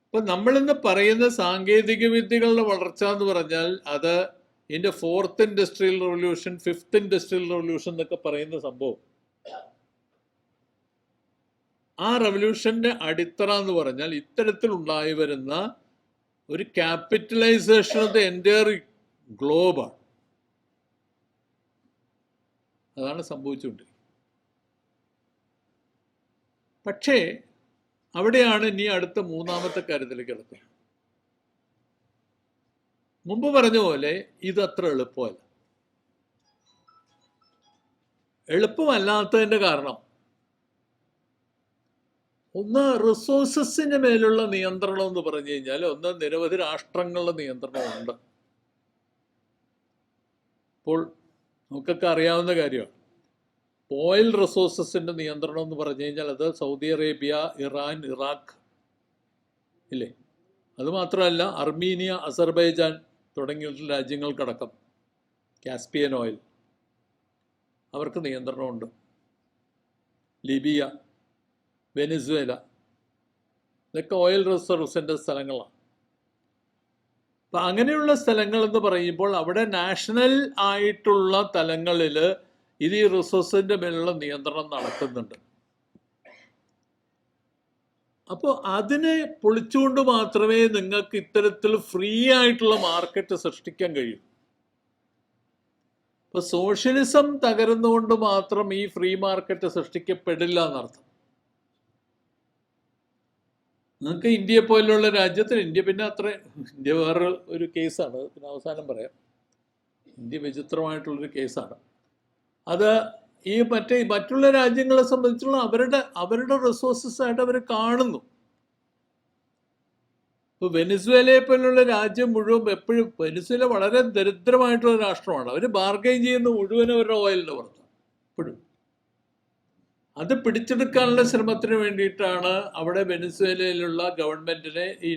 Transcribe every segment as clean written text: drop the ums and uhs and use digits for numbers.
ഇപ്പൊ നമ്മളിന്ന് പറയുന്ന സാങ്കേതിക വിദ്യകളുടെ വളർച്ച എന്ന് പറഞ്ഞാൽ അത് ഇതിന്റെ 4th industrial revolution, 5th industrial revolution എന്നൊക്കെ പറയുന്ന സംഭവം, ആ റവല്യൂഷന്റെ അടിത്തറ എന്ന് പറഞ്ഞാൽ ഇത്തരത്തിൽ ഉണ്ടായി വരുന്ന ഒരു ക്യാപിറ്റലൈസേഷൻ ഓഫ് ദ എൻറ്റയർ ഗ്ലോബാണ്. അതാണ് സംഭവിച്ചുകൊണ്ടിരിക്കുന്നത്. പക്ഷേ അവിടെയാണ് ഇനി അടുത്ത മൂന്നാമത്തെ കാര്യത്തിലേക്ക് കിടക്കുന്നത്. മുമ്പ് പറഞ്ഞ പോലെ ഇതത്ര എളുപ്പമല്ല. എളുപ്പമല്ലാത്തതിന്റെ കാരണം ഒന്ന്, റിസോഴ്സസിന് മേലുള്ള നിയന്ത്രണം എന്ന് പറഞ്ഞു കഴിഞ്ഞാൽ ഒന്ന് നിരവധി രാഷ്ട്രങ്ങളുടെ നിയന്ത്രണമുണ്ട്. ഇപ്പോൾ നമുക്കൊക്കെ അറിയാവുന്ന കാര്യമാണ്, ഓയിൽ റിസോഴ്സസിന്റെ നിയന്ത്രണം എന്ന് പറഞ്ഞു കഴിഞ്ഞാൽ അത് സൗദി അറേബ്യ, ഇറാൻ, ഇറാഖ് ഇല്ലേ. അതുമാത്രമല്ല അർമീനിയ, അസർബൈജാൻ തുടങ്ങിയിട്ടുള്ള രാജ്യങ്ങൾക്കടക്കം കാസ്പിയൻ ഓയിൽ അവർക്ക് നിയന്ത്രണമുണ്ട്. ലിബിയ, വെനിസ്വേല, ഇതൊക്കെ ഓയിൽ റിസർവ്സിന്റെ സ്ഥലങ്ങളാണ്. അപ്പം അങ്ങനെയുള്ള സ്ഥലങ്ങൾ എന്ന് പറയുമ്പോൾ അവിടെ നാഷണൽ ആയിട്ടുള്ള തലങ്ങളിൽ ഇത് ഈ റിസോഴ്സിന്റെ മേലുള്ള നിയന്ത്രണം നടക്കുന്നുണ്ട്. അപ്പോൾ അതിനെ പൊളിച്ചുകൊണ്ട് മാത്രമേ നിങ്ങൾക്ക് ഇത്തരത്തിൽ ഫ്രീ ആയിട്ടുള്ള മാർക്കറ്റ് സൃഷ്ടിക്കാൻ കഴിയൂ. ഇപ്പൊ സോഷ്യലിസം തകരുന്നതുകൊണ്ട് മാത്രം ഈ ഫ്രീ മാർക്കറ്റ് സൃഷ്ടിക്കപ്പെടില്ല എന്നർത്ഥം. നിങ്ങൾക്ക് ഇന്ത്യയെ പോലുള്ള രാജ്യത്തിന്, ഇന്ത്യ പിന്നെ ഇന്ത്യ വേറെ ഒരു കേസാണ്, പിന്നെ അവസാനം പറയാം. ഇന്ത്യ വിചിത്രമായിട്ടുള്ളൊരു കേസാണ് അത്. ഈ മറ്റുള്ള രാജ്യങ്ങളെ സംബന്ധിച്ചുള്ള അവരുടെ റിസോഴ്സസ് ആയിട്ട് അവർ കാണുന്നു. ഇപ്പൊ വെനിസ്വേലയെ പോലുള്ള രാജ്യം മുഴുവൻ എപ്പോഴും, വെനിസ്വേല വളരെ ദരിദ്രമായിട്ടുള്ള രാഷ്ട്രമാണ്. അവർ ബാർഗൈൻ ചെയ്യുന്ന മുഴുവൻ അവരുടെ ഓയിലിന്റെ പുറത്ത് എപ്പോഴും. അത് പിടിച്ചെടുക്കാനുള്ള ശ്രമത്തിന് വേണ്ടിയിട്ടാണ് അവിടെ വെനിസ്വേലയിലുള്ള ഗവൺമെന്റിനെ ഈ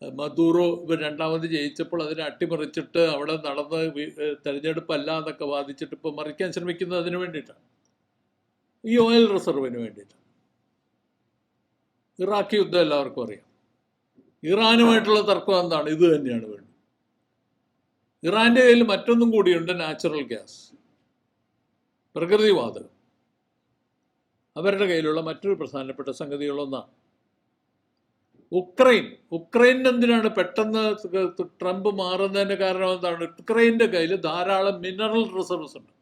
മദൂറോ രണ്ടാമത് ജയിച്ചപ്പോൾ അതിനെ അട്ടിമറിച്ചിട്ട് അവിടെ നടന്ന് തെരഞ്ഞെടുപ്പല്ല എന്നൊക്കെ വാദിച്ചിട്ട് ഇപ്പൊ മറിക്കാൻ ശ്രമിക്കുന്നത് അതിനു വേണ്ടിയിട്ടാണ്, ഈ ഓയിൽ റിസർവിന് വേണ്ടിയിട്ട്. ഇറാഖ് യുദ്ധം എല്ലാവർക്കും അറിയാം. ഇറാനുമായിട്ടുള്ള തർക്കം എന്താണ്? ഇത് തന്നെയാണ് വേണ്ടത്. ഇറാന്റെ കയ്യിൽ മറ്റൊന്നും കൂടിയുണ്ട്, നാച്ചുറൽ ഗ്യാസ്, പ്രകൃതിവാതകം. അവരുടെ കയ്യിലുള്ള മറ്റൊരു പ്രധാനപ്പെട്ട സംഗതികളൊന്നാണ് ഉക്രൈൻ എന്തിനാണ് പെട്ടെന്ന് ട്രംപ് മാറുന്നതിന്റെ കാരണം എന്താണ്? ഉക്രൈന്റെ കയ്യിൽ ധാരാളം മിനറൽ റിസർവ്സ് ഉണ്ട്.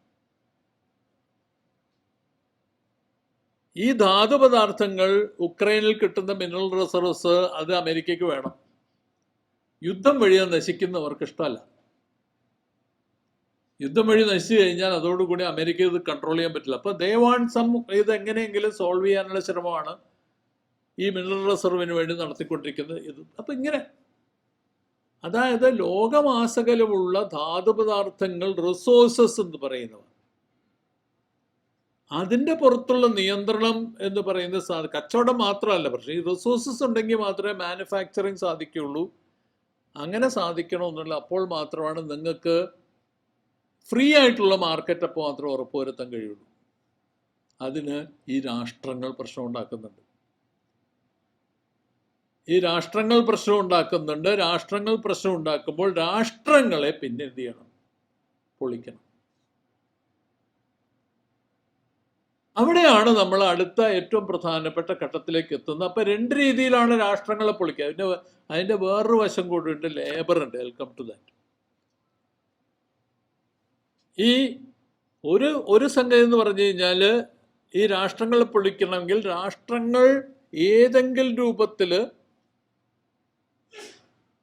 ഈ ധാതു പദാർത്ഥങ്ങൾ, ഉക്രൈനിൽ കിട്ടുന്ന മിനറൽ റിസർവ്സ്, അത് അമേരിക്കയ്ക്ക് വേണം. യുദ്ധം വഴി അത് നശിക്കുന്നവർക്ക് ഇഷ്ടമല്ല. യുദ്ധം വഴി നശിച്ചു കഴിഞ്ഞാൽ അതോടുകൂടി അമേരിക്ക ഇത് കൺട്രോൾ ചെയ്യാൻ പറ്റില്ല. അപ്പൊ ദേ വാണ്ട് സം, ഇത് എങ്ങനെയെങ്കിലും സോൾവ് ചെയ്യാനുള്ള ശ്രമമാണ് ഈ മിനറൽ റിസർവിന് വേണ്ടി നടത്തിക്കൊണ്ടിരിക്കുന്നത് ഇത്. അപ്പൊ ഇങ്ങനെ, അതായത് ലോകമാസകലമുള്ള ധാതുപദാർത്ഥങ്ങൾ, റിസോഴ്സസ് എന്ന് പറയുന്നവ, അതിന്റെ പുറത്തുള്ള നിയന്ത്രണം എന്ന് പറയുന്നത് കച്ചവടം മാത്രമല്ല, പക്ഷേ ഈ റിസോഴ്സസ് ഉണ്ടെങ്കിൽ മാത്രമേ മാനുഫാക്ചറിങ് സാധിക്കുള്ളൂ. അങ്ങനെ സാധിക്കണമെന്നുള്ള, അപ്പോൾ മാത്രമാണ് നിങ്ങൾക്ക് ഫ്രീ ആയിട്ടുള്ള മാർക്കറ്റ് അപ്പോൾ മാത്രം ഉറപ്പുവരുത്താൻ കഴിയുള്ളൂ. അതിന് ഈ രാഷ്ട്രങ്ങൾ പ്രശ്നം ഉണ്ടാക്കുന്നുണ്ട്. രാഷ്ട്രങ്ങൾ പ്രശ്നം ഉണ്ടാക്കുമ്പോൾ രാഷ്ട്രങ്ങളെ പിന്നെ എന്ത് ചെയ്യണം? പൊളിക്കണം. അവിടെയാണ് നമ്മൾ അടുത്ത ഏറ്റവും പ്രധാനപ്പെട്ട ഘട്ടത്തിലേക്ക് എത്തുന്നത്. അപ്പൊ രണ്ട് രീതിയിലാണ് രാഷ്ട്രങ്ങളെ പൊളിക്കുക. അതിന്റെ വേറൊരു വശം കൂടിയുണ്ട്, ലേബർ ഉണ്ട്. Welcome to that. ഈ ഒരു സംഗതി എന്ന് പറഞ്ഞു കഴിഞ്ഞാൽ, ഈ രാഷ്ട്രങ്ങളെ പൊളിക്കണമെങ്കിൽ രാഷ്ട്രങ്ങൾ ഏതെങ്കിലും രൂപത്തിൽ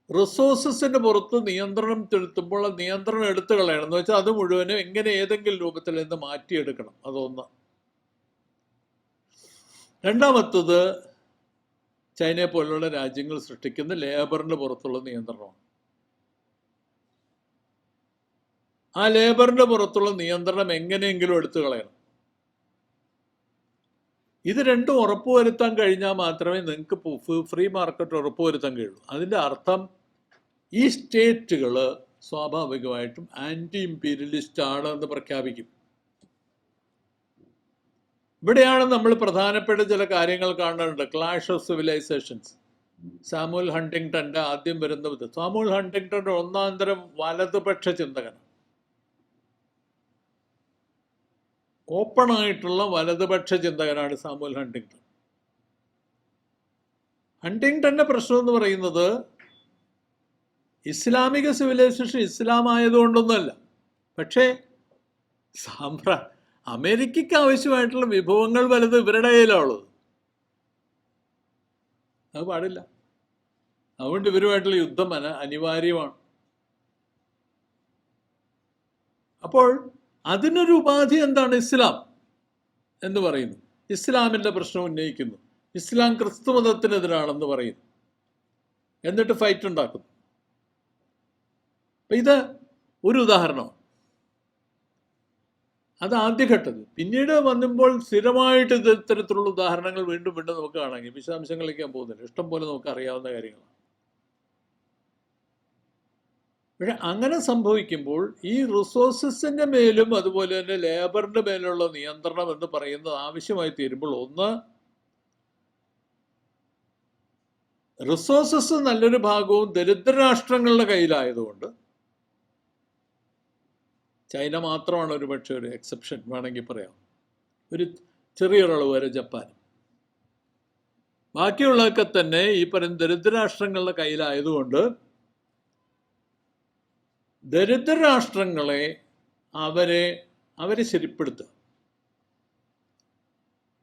റിസോഴ്സസിന്റെ പുറത്ത് നിയന്ത്രണം ചെലുത്തുമ്പോൾ ആ നിയന്ത്രണം എടുത്തു കളയണം. എന്ന് വെച്ചാൽ അത് മുഴുവനും എങ്ങനെ ഏതെങ്കിലും രൂപത്തിൽ നിന്ന് മാറ്റിയെടുക്കണം. അതൊന്ന്. രണ്ടാമത്തത്, ചൈനയെ പോലുള്ള രാജ്യങ്ങൾ സൃഷ്ടിക്കുന്ന ലേബറിന്റെ പുറത്തുള്ള നിയന്ത്രണമാണ്. ആ ലേബറിന്റെ പുറത്തുള്ള നിയന്ത്രണം എങ്ങനെയെങ്കിലും എടുത്തു കളയണം. ഇത് രണ്ടും ഉറപ്പുവരുത്താൻ കഴിഞ്ഞാൽ മാത്രമേ നിങ്ങൾക്ക് ഫ്രീ മാർക്കറ്റ് ഉറപ്പുവരുത്താൻ കഴിയുള്ളൂ. അതിൻ്റെ അർത്ഥം ഈ സ്റ്റേറ്റുകൾ സ്വാഭാവികമായിട്ടും ആന്റി ഇമ്പീരിയലിസ്റ്റ് ആണ് എന്ന് പ്രഖ്യാപിക്കും. ഇവിടെയാണ് നമ്മൾ പ്രധാനപ്പെട്ട ചില കാര്യങ്ങൾ കാണുന്നുണ്ട്. Clash of civilisations. സാമുവൽ ഹണ്ടിങ്ടന്റെ ആദ്യം വരുന്നത്. സാമുവൽ ഹണ്ടിങ്ടന്റെ ഒന്നാം തരം വലതുപക്ഷ ചിന്തകനാണ്. ഓപ്പൺ ആയിട്ടുള്ള വലതുപക്ഷ ചിന്തകനാണ് സാമുവൽ ഹണ്ടിങ്ടൺ. ഹണ്ടിങ്ടന്റെ പ്രശ്നം എന്ന് പറയുന്നത് ഇസ്ലാമിക സിവിലൈസേഷൻ ഇസ്ലാം ആയതുകൊണ്ടൊന്നുമല്ല. പക്ഷേ അമേരിക്കയ്ക്ക് ആവശ്യമായിട്ടുള്ള വിഭവങ്ങൾ വലുത് ഇവരുടെ കയ്യിലുള്ളത്. അത് പാടില്ല. അതുകൊണ്ട് ഇവരുമായിട്ടുള്ള യുദ്ധം അനിവാര്യമാണ്. അപ്പോൾ അതിനൊരു ഉപാധി എന്താണ്? ഇസ്ലാം എന്ന് പറയുന്നു. ഇസ്ലാമിൻ്റെ പ്രശ്നം ഉന്നയിക്കുന്നു. ഇസ്ലാം ക്രിസ്തു മതത്തിനെതിരാണെന്ന് പറയുന്നു. എന്നിട്ട് ഫൈറ്റ് ഉണ്ടാക്കുന്നു. ഇത് ഒരു ഉദാഹരണമാണ്. അത് ആദ്യഘട്ടത്തിൽ. പിന്നീട് വന്നുമ്പോൾ സ്ഥിരമായിട്ട് ഇത്തരത്തിലുള്ള ഉദാഹരണങ്ങൾ വീണ്ടും വീണ്ടും നമുക്ക് കാണാമെങ്കിൽ വിശദാംശങ്ങളിലേക്ക് ഞാൻ പോകുന്നില്ല. ഇഷ്ടം പോലെ നമുക്ക് അറിയാവുന്ന കാര്യങ്ങളാണ്. പക്ഷെ അങ്ങനെ സംഭവിക്കുമ്പോൾ ഈ റിസോഴ്സസിൻ്റെ മേലും അതുപോലെ തന്നെ ലേബറിൻ്റെ മേലുള്ള നിയന്ത്രണം എന്ന് പറയുന്നത് ആവശ്യമായി തീരുമ്പോൾ, ഒന്ന്, റിസോഴ്സസ് നല്ലൊരു ഭാഗവും ദരിദ്ര രാഷ്ട്രങ്ങളുടെ കയ്യിലായതുകൊണ്ട്, ചൈന മാത്രമാണ് ഒരു പക്ഷേ ഒരു എക്സെപ്ഷൻ വേണമെങ്കിൽ പറയാം, ഒരു ചെറിയൊരളവ് വരെ ജപ്പാൻ, ബാക്കിയുള്ളതൊക്കെ തന്നെ ഈ പറയുന്ന ദരിദ്ര രാഷ്ട്രങ്ങളുടെ കയ്യിലായതുകൊണ്ട് ദരിദ്ര രാഷ്ട്രങ്ങളെ അവരെ ശരിപ്പെടുത്തുക.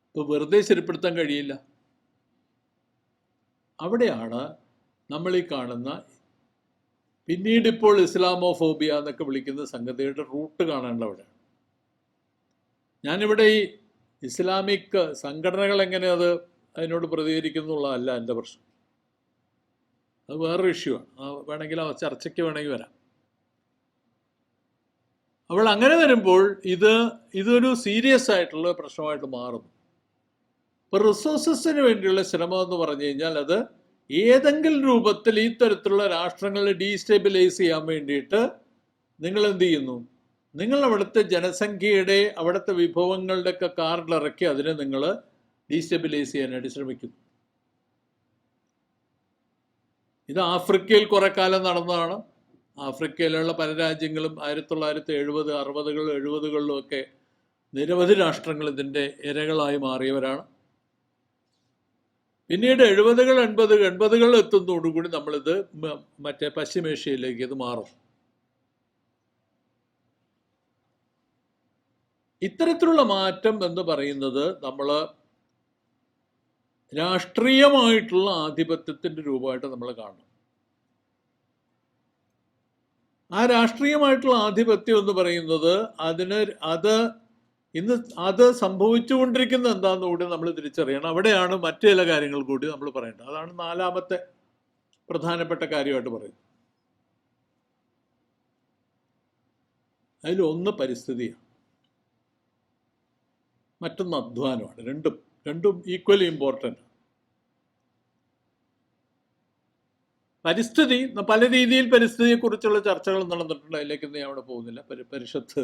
ഇപ്പോൾ വെറുതെ ശരിപ്പെടുത്താൻ കഴിയില്ല. അവിടെയാണ് നമ്മൾ ഈ കാണുന്ന പിന്നീട് ഇപ്പോൾ ഇസ്ലാമോഫോബിയ എന്നൊക്കെ വിളിക്കുന്ന സംഗതിയുടെ റൂട്ട് കാണേണ്ടവിടെയാണ്. ഞാനിവിടെ ഈ ഇസ്ലാമിക് സംഘടനകൾ എങ്ങനെ അതിനോട് പ്രതികരിക്കുന്നുള്ളതല്ല എൻ്റെ പ്രശ്നം. അത് വേറൊരു ഇഷ്യൂ ആണ്. വേണമെങ്കിൽ ആ ചർച്ചയ്ക്ക് വേണമെങ്കിൽ വരാം. അപ്പോൾ അങ്ങനെ വരുമ്പോൾ ഇതൊരു സീരിയസ് ആയിട്ടുള്ള പ്രശ്നമായിട്ട് മാറുന്നു. ഇപ്പോൾ റിസോഴ്സസിന് വേണ്ടിയുള്ള ശ്രമം എന്ന് പറഞ്ഞു കഴിഞ്ഞാൽ അത് ഏതെങ്കിലും രൂപത്തിൽ ഈ തരത്തിലുള്ള രാഷ്ട്രങ്ങളെ ഡീസ്റ്റെബിലൈസ് ചെയ്യാൻ വേണ്ടിയിട്ട് നിങ്ങൾ എന്ത് ചെയ്യുന്നു? നിങ്ങൾ അവിടുത്തെ ജനസംഖ്യയുടെ അവിടുത്തെ വിഭവങ്ങളുടെയൊക്കെ കാർഡിലിറക്കി അതിനെ നിങ്ങൾ ഡീസ്റ്റെബിലൈസ് ചെയ്യാനായിട്ട് ശ്രമിക്കുന്നു. ഇത് ആഫ്രിക്കയിൽ കുറെ കാലം നടന്നതാണ്. ആഫ്രിക്കയിലുള്ള പല രാജ്യങ്ങളും 1970, 60, 70 നിരവധി രാഷ്ട്രങ്ങൾ ഇതിൻ്റെ ഇരകളായി മാറിയവരാണ്. പിന്നീട് 70, 80 എത്തുന്നതോടുകൂടി നമ്മളിത് മറ്റേ പശ്ചിമേഷ്യയിലേക്ക് ഇത് മാറും. ഇത്തരത്തിലുള്ള മാറ്റം എന്ന് പറയുന്നത് നമ്മൾ രാഷ്ട്രീയമായിട്ടുള്ള ആധിപത്യത്തിൻ്റെ രൂപമായിട്ട് നമ്മൾ കാണണം. ആ രാഷ്ട്രീയമായിട്ടുള്ള ആധിപത്യം എന്ന് പറയുന്നത് അത് സംഭവിച്ചുകൊണ്ടിരിക്കുന്നത് എന്താണെന്ന് കൂടി നമ്മൾ തിരിച്ചറിയണം. അവിടെയാണ് മറ്റു ചില കാര്യങ്ങൾ കൂടി നമ്മൾ പറയേണ്ടത്. അതാണ് നാലാമത്തെ പ്രധാനപ്പെട്ട കാര്യമായിട്ട് പറയുന്നത്. അതിലൊന്ന് പരിസ്ഥിതിയാണ്, മറ്റൊന്ന് അധ്വാനമാണ്. രണ്ടും ഈക്വലി ഇമ്പോർട്ടൻ്റ്. പരിസ്ഥിതി പല രീതിയിൽ പരിസ്ഥിതിയെക്കുറിച്ചുള്ള ചർച്ചകൾ നടന്നിട്ടുണ്ട്. അതിലേക്കൊന്നും ഞാൻ അവിടെ പോകുന്നില്ല. പരിഷത്ത്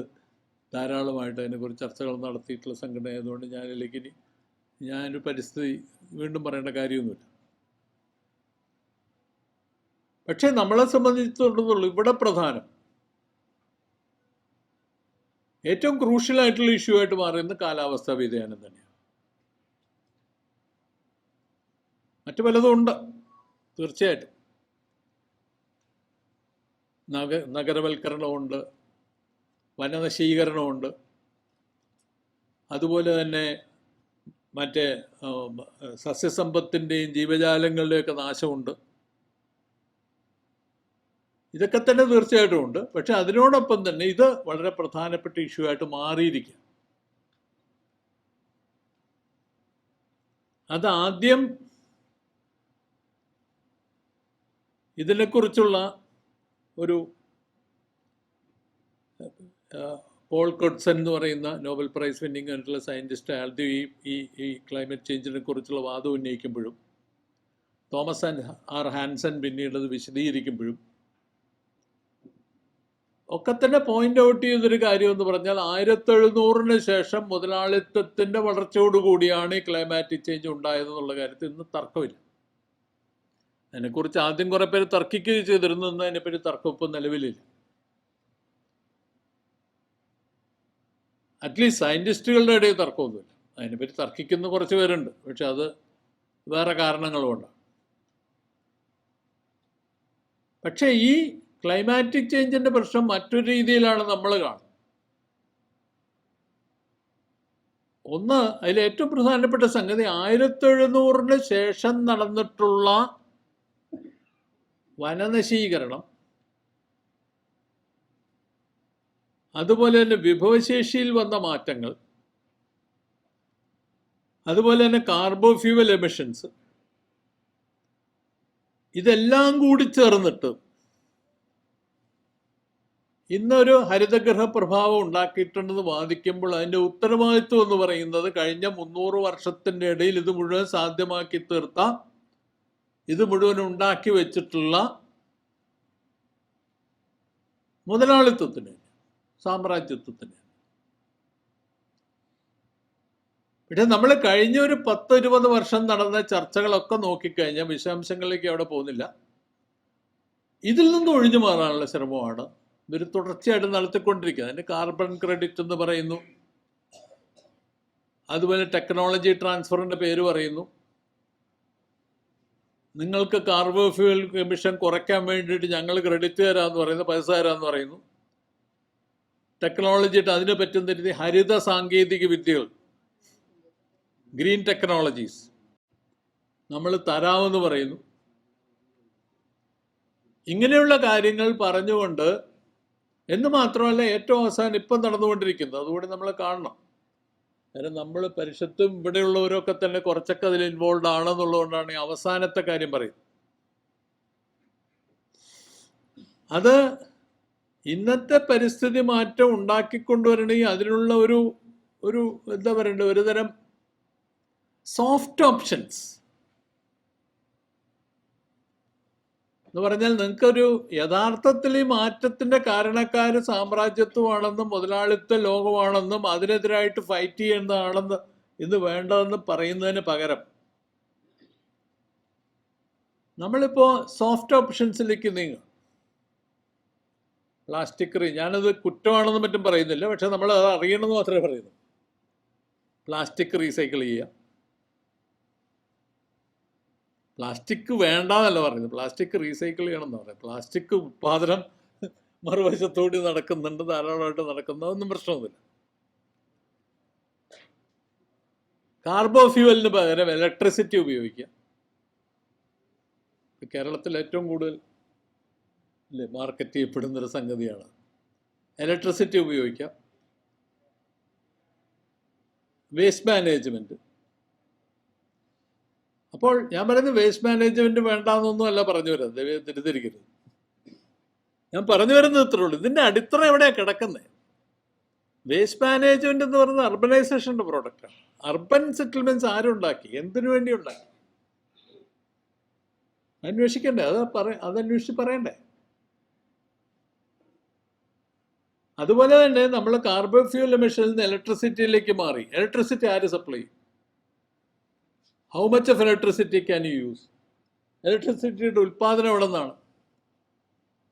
ധാരാളമായിട്ട് അതിനെക്കുറിച്ച് ചർച്ചകൾ നടത്തിയിട്ടുള്ള സംഘടന ആയതുകൊണ്ട് ഞാനൊരു പരിസ്ഥിതി വീണ്ടും പറയേണ്ട കാര്യമൊന്നുമില്ല. പക്ഷേ നമ്മളെ സംബന്ധിച്ചിടത്തോളം ഇവിടെ പ്രധാനം, ഏറ്റവും ക്രൂഷ്യലായിട്ടുള്ള ഇഷ്യൂ ആയിട്ട് മാറുന്ന കാലാവസ്ഥാ വ്യതിയാനം തന്നെയാണ്. മറ്റു പലതും ഉണ്ട് തീർച്ചയായിട്ടും. നഗരവൽക്കരണമുണ്ട്, വനനശീകരണമുണ്ട്, അതുപോലെ തന്നെ മറ്റേ സസ്യസമ്പത്തിൻ്റെയും ജീവജാലങ്ങളുടെയൊക്കെ നാശമുണ്ട്. ഇതൊക്കെ തന്നെ തീർച്ചയായിട്ടും ഉണ്ട്. പക്ഷെ അതിനോടൊപ്പം തന്നെ ഇത് വളരെ പ്രധാനപ്പെട്ട ഇഷ്യൂ ആയിട്ട് മാറിയിരിക്കുക. അതാദ്യം ഇതിനെക്കുറിച്ചുള്ള ഒരു പോൾ കട്സൺ എന്ന് പറയുന്ന നോബൽ പ്രൈസ് വിന്നിംഗ് ആയിട്ടുള്ള സയൻറ്റിസ്റ്റ് ആദ്യം ഈ ക്ലൈമറ്റ് ചേഞ്ചിനെ കുറിച്ചുള്ള വാദം ഉന്നയിക്കുമ്പോഴും തോമസ് ആർ ഹാൻസൺ പിന്നീട് അത് വിശദീകരിക്കുമ്പോഴും ഒക്കെ തന്നെ പോയിന്റ് ഔട്ട് ചെയ്തൊരു കാര്യം എന്ന് പറഞ്ഞാൽ 1700-ന് ശേഷം മുതലാളിത്തത്തിൻ്റെ വളർച്ചയോടുകൂടിയാണ് ഈ ക്ലൈമാറ്റിക് ചേഞ്ച് ഉണ്ടായതെന്നുള്ള കാര്യത്തിൽ ഇന്ന് തർക്കമില്ല. അതിനെക്കുറിച്ച് ആദ്യം കുറേ പേര് തർക്കിക്കുകയും ചെയ്തിരുന്നു. എന്ന് അതിനെപ്പറ്റി തർക്കം ഇപ്പം നിലവിലില്ല. അറ്റ്ലീസ്റ്റ് സയൻറ്റിസ്റ്റുകളുടെ ഇടയിൽ തർക്കമൊന്നുമില്ല. അതിനെപ്പറ്റി തർക്കിക്കുന്ന കുറച്ച് പേരുണ്ട്, പക്ഷെ അത് വേറെ കാരണങ്ങൾ കൊണ്ടാണ്. പക്ഷേ ഈ ക്ലൈമാറ്റിക് ചേഞ്ചിൻ്റെ പ്രശ്നം മറ്റൊരു രീതിയിലാണ് നമ്മൾ കാണുന്നത്. ഒന്ന്, അതിൽ ഏറ്റവും പ്രധാനപ്പെട്ട സംഗതി 1700-ന് ശേഷം നടന്നിട്ടുള്ള വനനശീകരണം, അതുപോലെ തന്നെ വിഭവശേഷിയിൽ വന്ന മാറ്റങ്ങൾ, അതുപോലെ തന്നെ കാർബോഫ്യൂവൽ എമിഷൻസ്, ഇതെല്ലാം കൂടി ചേർന്നിട്ട് ഇന്നൊരു ഹരിതഗൃഹ പ്രഭാവം ഉണ്ടാക്കിയിട്ടുണ്ടെന്ന് വാദിക്കുമ്പോൾ അതിൻ്റെ ഉത്തരവാദിത്വം എന്ന് പറയുന്നത് കഴിഞ്ഞ 300 വർഷത്തിൻ്റെ ഇടയിൽ ഇത് മുഴുവൻ സാധ്യമാക്കി തീർത്ത, ഇത് മുഴുവൻ ഉണ്ടാക്കി വെച്ചിട്ടുള്ള മുതലാളിത്വത്തിന്, സാമ്രാജ്യത്വത്തിന്. പക്ഷെ നമ്മൾ കഴിഞ്ഞ ഒരു 10-20 വർഷം നടന്ന ചർച്ചകളൊക്കെ നോക്കിക്കഴിഞ്ഞാൽ, വിശദാംശങ്ങളിലേക്ക് അവിടെ പോകുന്നില്ല, ഇതിൽ നിന്ന് ഒഴിഞ്ഞു മാറാനുള്ള ശ്രമമാണ് ഇതൊരു തുടർച്ചയായിട്ട് നടത്തിക്കൊണ്ടിരിക്കുന്നത്. അതിന് കാർബൺ ക്രെഡിറ്റ് എന്ന് പറയുന്നു, അതുപോലെ ടെക്നോളജി ട്രാൻസ്ഫറിൻ്റെ പേര് പറയുന്നു. നിങ്ങൾക്ക് കാർബോഫ്യൂൽ എമിഷൻ കുറയ്ക്കാൻ വേണ്ടിയിട്ട് ഞങ്ങൾ ക്രെഡിറ്റ് തരാമെന്ന് പറയുന്നു, പൈസ തരാമെന്ന് പറയുന്നു. ടെക്നോളജി അതിന് പറ്റുന്ന രീതി ഹരിത സാങ്കേതിക വിദ്യകൾ, ഗ്രീൻ ടെക്നോളജീസ് നമ്മൾ തരാമെന്ന് പറയുന്നു. ഇങ്ങനെയുള്ള കാര്യങ്ങൾ പറഞ്ഞുകൊണ്ട്, എന്ന് മാത്രമല്ല ഏറ്റവും അവസാനം ഇപ്പം നടന്നുകൊണ്ടിരിക്കുന്നത്, അതുകൂടി നമ്മൾ കാണണം. കാരണം നമ്മൾ പരിഷത്തും ഇവിടെയുള്ളവരൊക്കെ തന്നെ കുറച്ചൊക്കെ അതിൽ ഇൻവോൾവ് ആണെന്നുള്ളതുകൊണ്ടാണ് ഈ അവസാനത്തെ കാര്യം പറയുന്നത്. അത് ഇന്നത്തെ പരിസ്ഥിതി മാറ്റം ഉണ്ടാക്കിക്കൊണ്ടുവരണമെങ്കിൽ അതിനുള്ള ഒരു എന്താ പറയണ്ടത്, ഒരു തരം സോഫ്റ്റ് ഓപ്ഷൻസ് എന്ന് പറഞ്ഞാൽ, നിങ്ങൾക്കൊരു യഥാർത്ഥത്തിൽ ഈ മാറ്റത്തിൻ്റെ കാരണക്കാർ സാമ്രാജ്യത്വമാണെന്നും മുതലാളിത്ത ലോകമാണെന്നും അതിനെതിരായിട്ട് ഫൈറ്റ് ചെയ്യേണ്ടതാണെന്ന് ഇത് വേണ്ടതെന്ന് പറയുന്നതിന് പകരം നമ്മളിപ്പോൾ സോഫ്റ്റ് ഓപ്ഷൻസിലേക്ക് നീങ്ങും. പ്ലാസ്റ്റിക് ഞാനത് കുറ്റമാണെന്ന് മറ്റും പറയുന്നില്ല, പക്ഷെ നമ്മൾ അത് അറിയണമെന്ന് മാത്രമേ പറയുന്നു. പ്ലാസ്റ്റിക് റീസൈക്കിൾ ചെയ്യുക, പ്ലാസ്റ്റിക് വേണ്ടെന്നല്ല പറയുന്നത്, പ്ലാസ്റ്റിക് റീസൈക്കിൾ ചെയ്യണം എന്ന് പറയുന്നത്. പ്ലാസ്റ്റിക് ഉത്പാദനം മറുവശത്തോടെ നടക്കുന്നുണ്ട്, ധാരാളമായിട്ട് നടക്കുന്നതൊന്നും പ്രശ്നമൊന്നുമില്ല. കാർബോഫ്യൂവലിന് പകരം ഇലക്ട്രിസിറ്റി ഉപയോഗിക്കുക. കേരളത്തിൽ ഏറ്റവും കൂടുതൽ മാർക്കറ്റ് ചെയ്യപ്പെടുന്നൊരു സംഗതിയാണ് ഇലക്ട്രിസിറ്റി ഉപയോഗിക്കുക. Waste management. അപ്പോൾ ഞാൻ പറയുന്നത് വേസ്റ്റ് മാനേജ്മെൻറ്റ് വേണ്ടാന്നൊന്നും അല്ല പറഞ്ഞു വരുന്നത്, തിരിതിരിക്കരുത്. ഞാൻ പറഞ്ഞു വരുന്നത് ഇത്രേ ഉള്ളൂ. ഇതിൻ്റെ അടിത്തറ എവിടെയാണ് കിടക്കുന്നത്? വേസ്റ്റ് മാനേജ്മെൻറ്റ് എന്ന് പറയുന്നത് അർബനൈസേഷൻ്റെ പ്രോഡക്റ്റാണ്. അർബൻ സെറ്റിൽമെൻറ്റ്സ് ആരുണ്ടാക്കി, എന്തിനു വേണ്ടി ഉണ്ടാക്കി? അന്വേഷിക്കണ്ടേ? അതന്വേഷിച്ച് പറയണ്ടേ? അതുപോലെ തന്നെ നമ്മൾ കാർബോഫ്യൂൽ എമിഷനിൽ നിന്ന് ഇലക്ട്രിസിറ്റിയിലേക്ക് മാറി. ഇലക്ട്രിസിറ്റി ആര് സപ്ലൈ ചെയ്യും? How much of electricity can you use? ഇലക്ട്രിസിറ്റിയുടെ ഉൽപ്പാദനം എവിടെ നിന്നാണ്?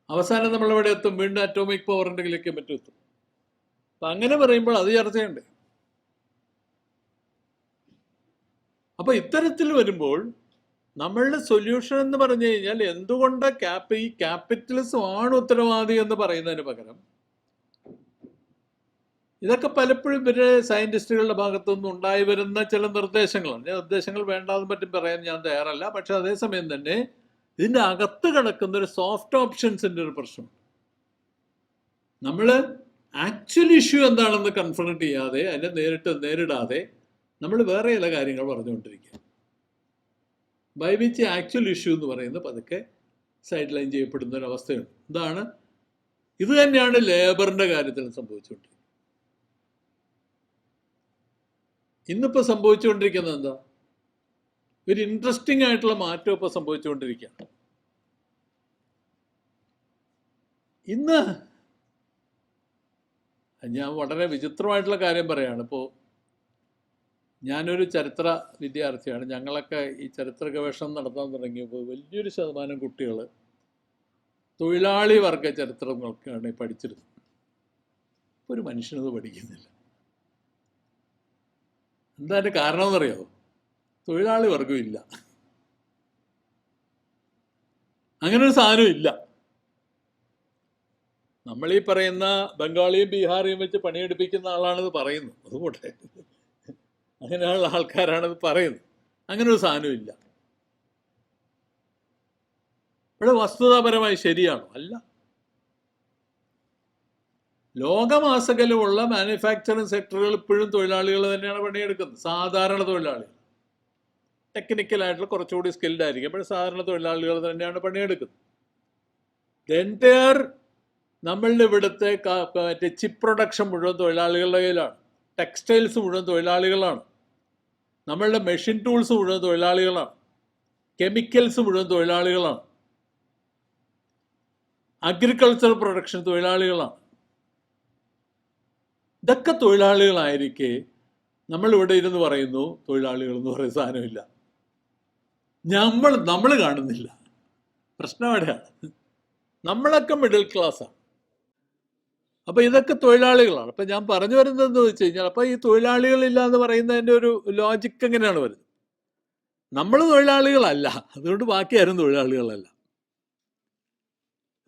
അവസാനം നമ്മളെവിടെ എത്തും? വീണ്ടും അറ്റോമിക് പവറിൻ്റെങ്കിലേക്ക് മറ്റും എത്തും. അപ്പം അങ്ങനെ പറയുമ്പോൾ അത് ചർച്ച ചെയ്യണ്ടേ? അപ്പോൾ ഇത്തരത്തിൽ വരുമ്പോൾ നമ്മളുടെ സൊല്യൂഷൻ എന്ന് പറഞ്ഞു കഴിഞ്ഞാൽ, എന്തുകൊണ്ട് ഈ ക്യാപിറ്റലിസം ആണ് ഉത്തരവാദി എന്ന് പറയുന്നതിന് പകരം, ഇതൊക്കെ പലപ്പോഴും ഇവരുടെ സയൻറ്റിസ്റ്റുകളുടെ ഭാഗത്തുനിന്ന് ഉണ്ടായി വരുന്ന ചില നിർദ്ദേശങ്ങളാണ്. നിർദ്ദേശങ്ങൾ വേണ്ടാന്ന് പറ്റും പറയാൻ ഞാൻ തയ്യാറല്ല. പക്ഷെ അതേസമയം തന്നെ ഇതിൻ്റെ അകത്ത് കിടക്കുന്ന ഒരു സോഫ്റ്റ് ഓപ്ഷൻസിൻ്റെ ഒരു പ്രശ്നം. നമ്മൾ ആക്ച്വൽ ഇഷ്യൂ എന്താണെന്ന് കൺഫ്രണ്ട് ചെയ്യാതെ, അതിനെ നേരിടാതെ നമ്മൾ വേറെ ചില കാര്യങ്ങൾ പറഞ്ഞുകൊണ്ടിരിക്കുക. ബൈ വിച്ച് ആക്ച്വൽ ഇഷ്യൂ എന്ന് പറയുന്നത് പതുക്കെ സൈഡ് ലൈൻ ചെയ്യപ്പെടുന്ന ഒരു അവസ്ഥയുണ്ട്. ഇത് തന്നെയാണ് ലേബറിൻ്റെ കാര്യത്തിൽ സംഭവിച്ചുകൊണ്ടിരിക്കുന്നത്. ഇന്നിപ്പോൾ സംഭവിച്ചുകൊണ്ടിരിക്കുന്നത് എന്താ? ഒരു ഇൻട്രസ്റ്റിംഗ് ആയിട്ടുള്ള മാറ്റം ഇപ്പോൾ സംഭവിച്ചുകൊണ്ടിരിക്കുകയാണ്. ഇന്ന് ഞാൻ വളരെ വിചിത്രമായിട്ടുള്ള കാര്യം പറയുകയാണ്. ഇപ്പോൾ ഞാനൊരു ചരിത്ര വിദ്യാർത്ഥിയാണ്. ഞങ്ങളൊക്കെ ഈ ചരിത്ര ഗവേഷണം നടത്താൻ തുടങ്ങിയപ്പോൾ വലിയൊരു ശതമാനം കുട്ടികൾ തൊഴിലാളി വർഗ ചരിത്രങ്ങളൊക്കെയാണ് പഠിച്ചിരുന്നത്. ഒരു മനുഷ്യനത് പഠിക്കുന്നില്ല. എന്താ അതിൻ്റെ കാരണം എന്നറിയാമോ? തൊഴിലാളി വർഗം ഇല്ല, അങ്ങനെ ഒരു സാധനം ഇല്ല. നമ്മൾ ഈ പറയുന്ന ബംഗാളിയും ബീഹാറിയും വെച്ച് പണിയെടുപ്പിക്കുന്ന ആളാണിത് പറയുന്നത്. അതുകൊണ്ടേ അങ്ങനെയുള്ള ആൾക്കാരാണിത് പറയുന്നത്. അങ്ങനെ ഒരു സാധനം ഇല്ല. ഇവിടെ വസ്തുതാപരമായി ശരിയാണോ? അല്ല. ലോകമാസകലമുള്ള മാനുഫാക്ചറിങ് സെക്ടറുകൾ ഇപ്പോഴും തൊഴിലാളികൾ തന്നെയാണ് പണിയെടുക്കുന്നത്. സാധാരണ തൊഴിലാളികൾ, ടെക്നിക്കലായിട്ടുള്ള കുറച്ചുകൂടി സ്കിൽഡ് ആയിരിക്കും, പക്ഷേ സാധാരണ തൊഴിലാളികൾ തന്നെയാണ് പണിയെടുക്കുന്നത്. എൻറ്റയർ നമ്മളുടെ ഇവിടുത്തെ മറ്റേ ചിപ്പ് പ്രൊഡക്ഷൻ മുഴുവൻ തൊഴിലാളികളുടെ കയ്യിലാണ്. ടെക്സ്റ്റൈൽസ് മുഴുവൻ തൊഴിലാളികളാണ്. നമ്മളുടെ മെഷീൻ ടൂൾസ് മുഴുവൻ തൊഴിലാളികളാണ്. കെമിക്കൽസ് മുഴുവൻ തൊഴിലാളികളാണ്. അഗ്രികൾച്ചർ പ്രൊഡക്ഷൻ തൊഴിലാളികളാണ്. ഇതൊക്കെ തൊഴിലാളികളായിരിക്കെ നമ്മളിവിടെ ഇരുന്ന് പറയുന്നു തൊഴിലാളികൾ എന്ന് പറയുന്ന സാധനമില്ല. നമ്മൾ കാണുന്നില്ല. പ്രശ്നം എവിടെയാണ്? നമ്മളൊക്കെ മിഡിൽ ക്ലാസ്സാണ്. അപ്പം ഇതൊക്കെ തൊഴിലാളികളാണ്. അപ്പം ഞാൻ പറഞ്ഞു വരുന്നത് എന്താ വെച്ച് കഴിഞ്ഞാൽ, അപ്പം ഈ തൊഴിലാളികളില്ല എന്ന് പറയുന്നതിൻ്റെ ഒരു ലോജിക്ക് എങ്ങനെയാണ് വരുന്നത്? നമ്മൾ തൊഴിലാളികളല്ല, അതുകൊണ്ട് ബാക്കി ആരും തൊഴിലാളികളല്ല.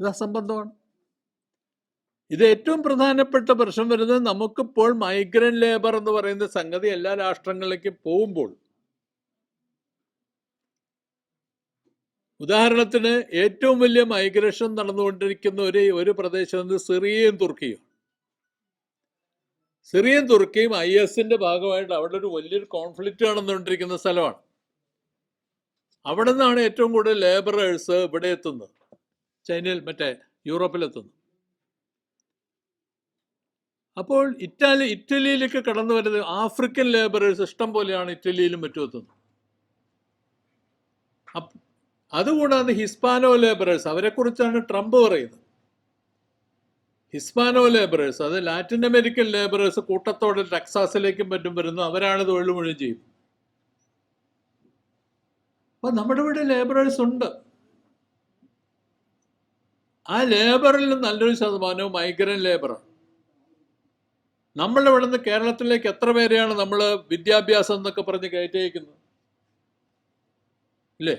ഇത് അസംബന്ധമാണ്. ഇത് ഏറ്റവും പ്രധാനപ്പെട്ട പ്രശ്നം വരുന്നത് നമുക്കിപ്പോൾ മൈഗ്രൻ്റ് ലേബർ എന്ന് പറയുന്ന സംഗതി എല്ലാ രാഷ്ട്രങ്ങളിലേക്കും പോകുമ്പോൾ, ഉദാഹരണത്തിന് ഏറ്റവും വലിയ മൈഗ്രേഷൻ നടന്നുകൊണ്ടിരിക്കുന്ന ഒരു പ്രദേശം സിറിയയും തുർക്കിയും. സിറിയയും തുർക്കിയും IS-ന്റെ ഭാഗമായിട്ട് അവിടെ ഒരു വലിയൊരു കോൺഫ്ലിക്റ്റ് നടന്നുകൊണ്ടിരിക്കുന്ന സ്ഥലമാണ്. അവിടെ നിന്നാണ് ഏറ്റവും കൂടുതൽ ലേബറേഴ്സ് ഇവിടെ എത്തുന്നത്, ചൈനയിൽ യൂറോപ്പിലെത്തുന്നു. അപ്പോൾ ഇറ്റലിയിലേക്ക് കടന്നു വരുന്നത് ആഫ്രിക്കൻ ലേബറേഴ്സ് ഇഷ്ടം പോലെയാണ് ഇറ്റലിയിലും മറ്റും എത്തുന്നത്. അതുകൂടാതെ ഹിസ്പാനോ ലേബറേഴ്സ്, അവരെക്കുറിച്ചാണ് ട്രംപ് പറയുന്നത്. ഹിസ്പാനോ ലേബറേഴ്സ്, അത് ലാറ്റിൻ അമേരിക്കൻ ലേബറേഴ്സ് കൂട്ടത്തോടെ ടെക്സാസിലേക്കും മറ്റും വരുന്നു. അവരാണ് തൊഴിൽ മുഴുവൻ ചെയ്യുന്നത്. അപ്പം നമ്മുടെ ഇവിടെ ലേബറേഴ്സ് ഉണ്ട്. ആ ലേബറിൽ നല്ലൊരു ശതമാനവും മൈഗ്രൻ്റ് ലേബറാണ്. നമ്മളിവിടെ നിന്ന് കേരളത്തിലേക്ക് എത്ര പേരെയാണ് നമ്മൾ വിദ്യാഭ്യാസം എന്നൊക്കെ പറഞ്ഞ് കയറ്റിയേക്കുന്നത്? ഇല്ലേ?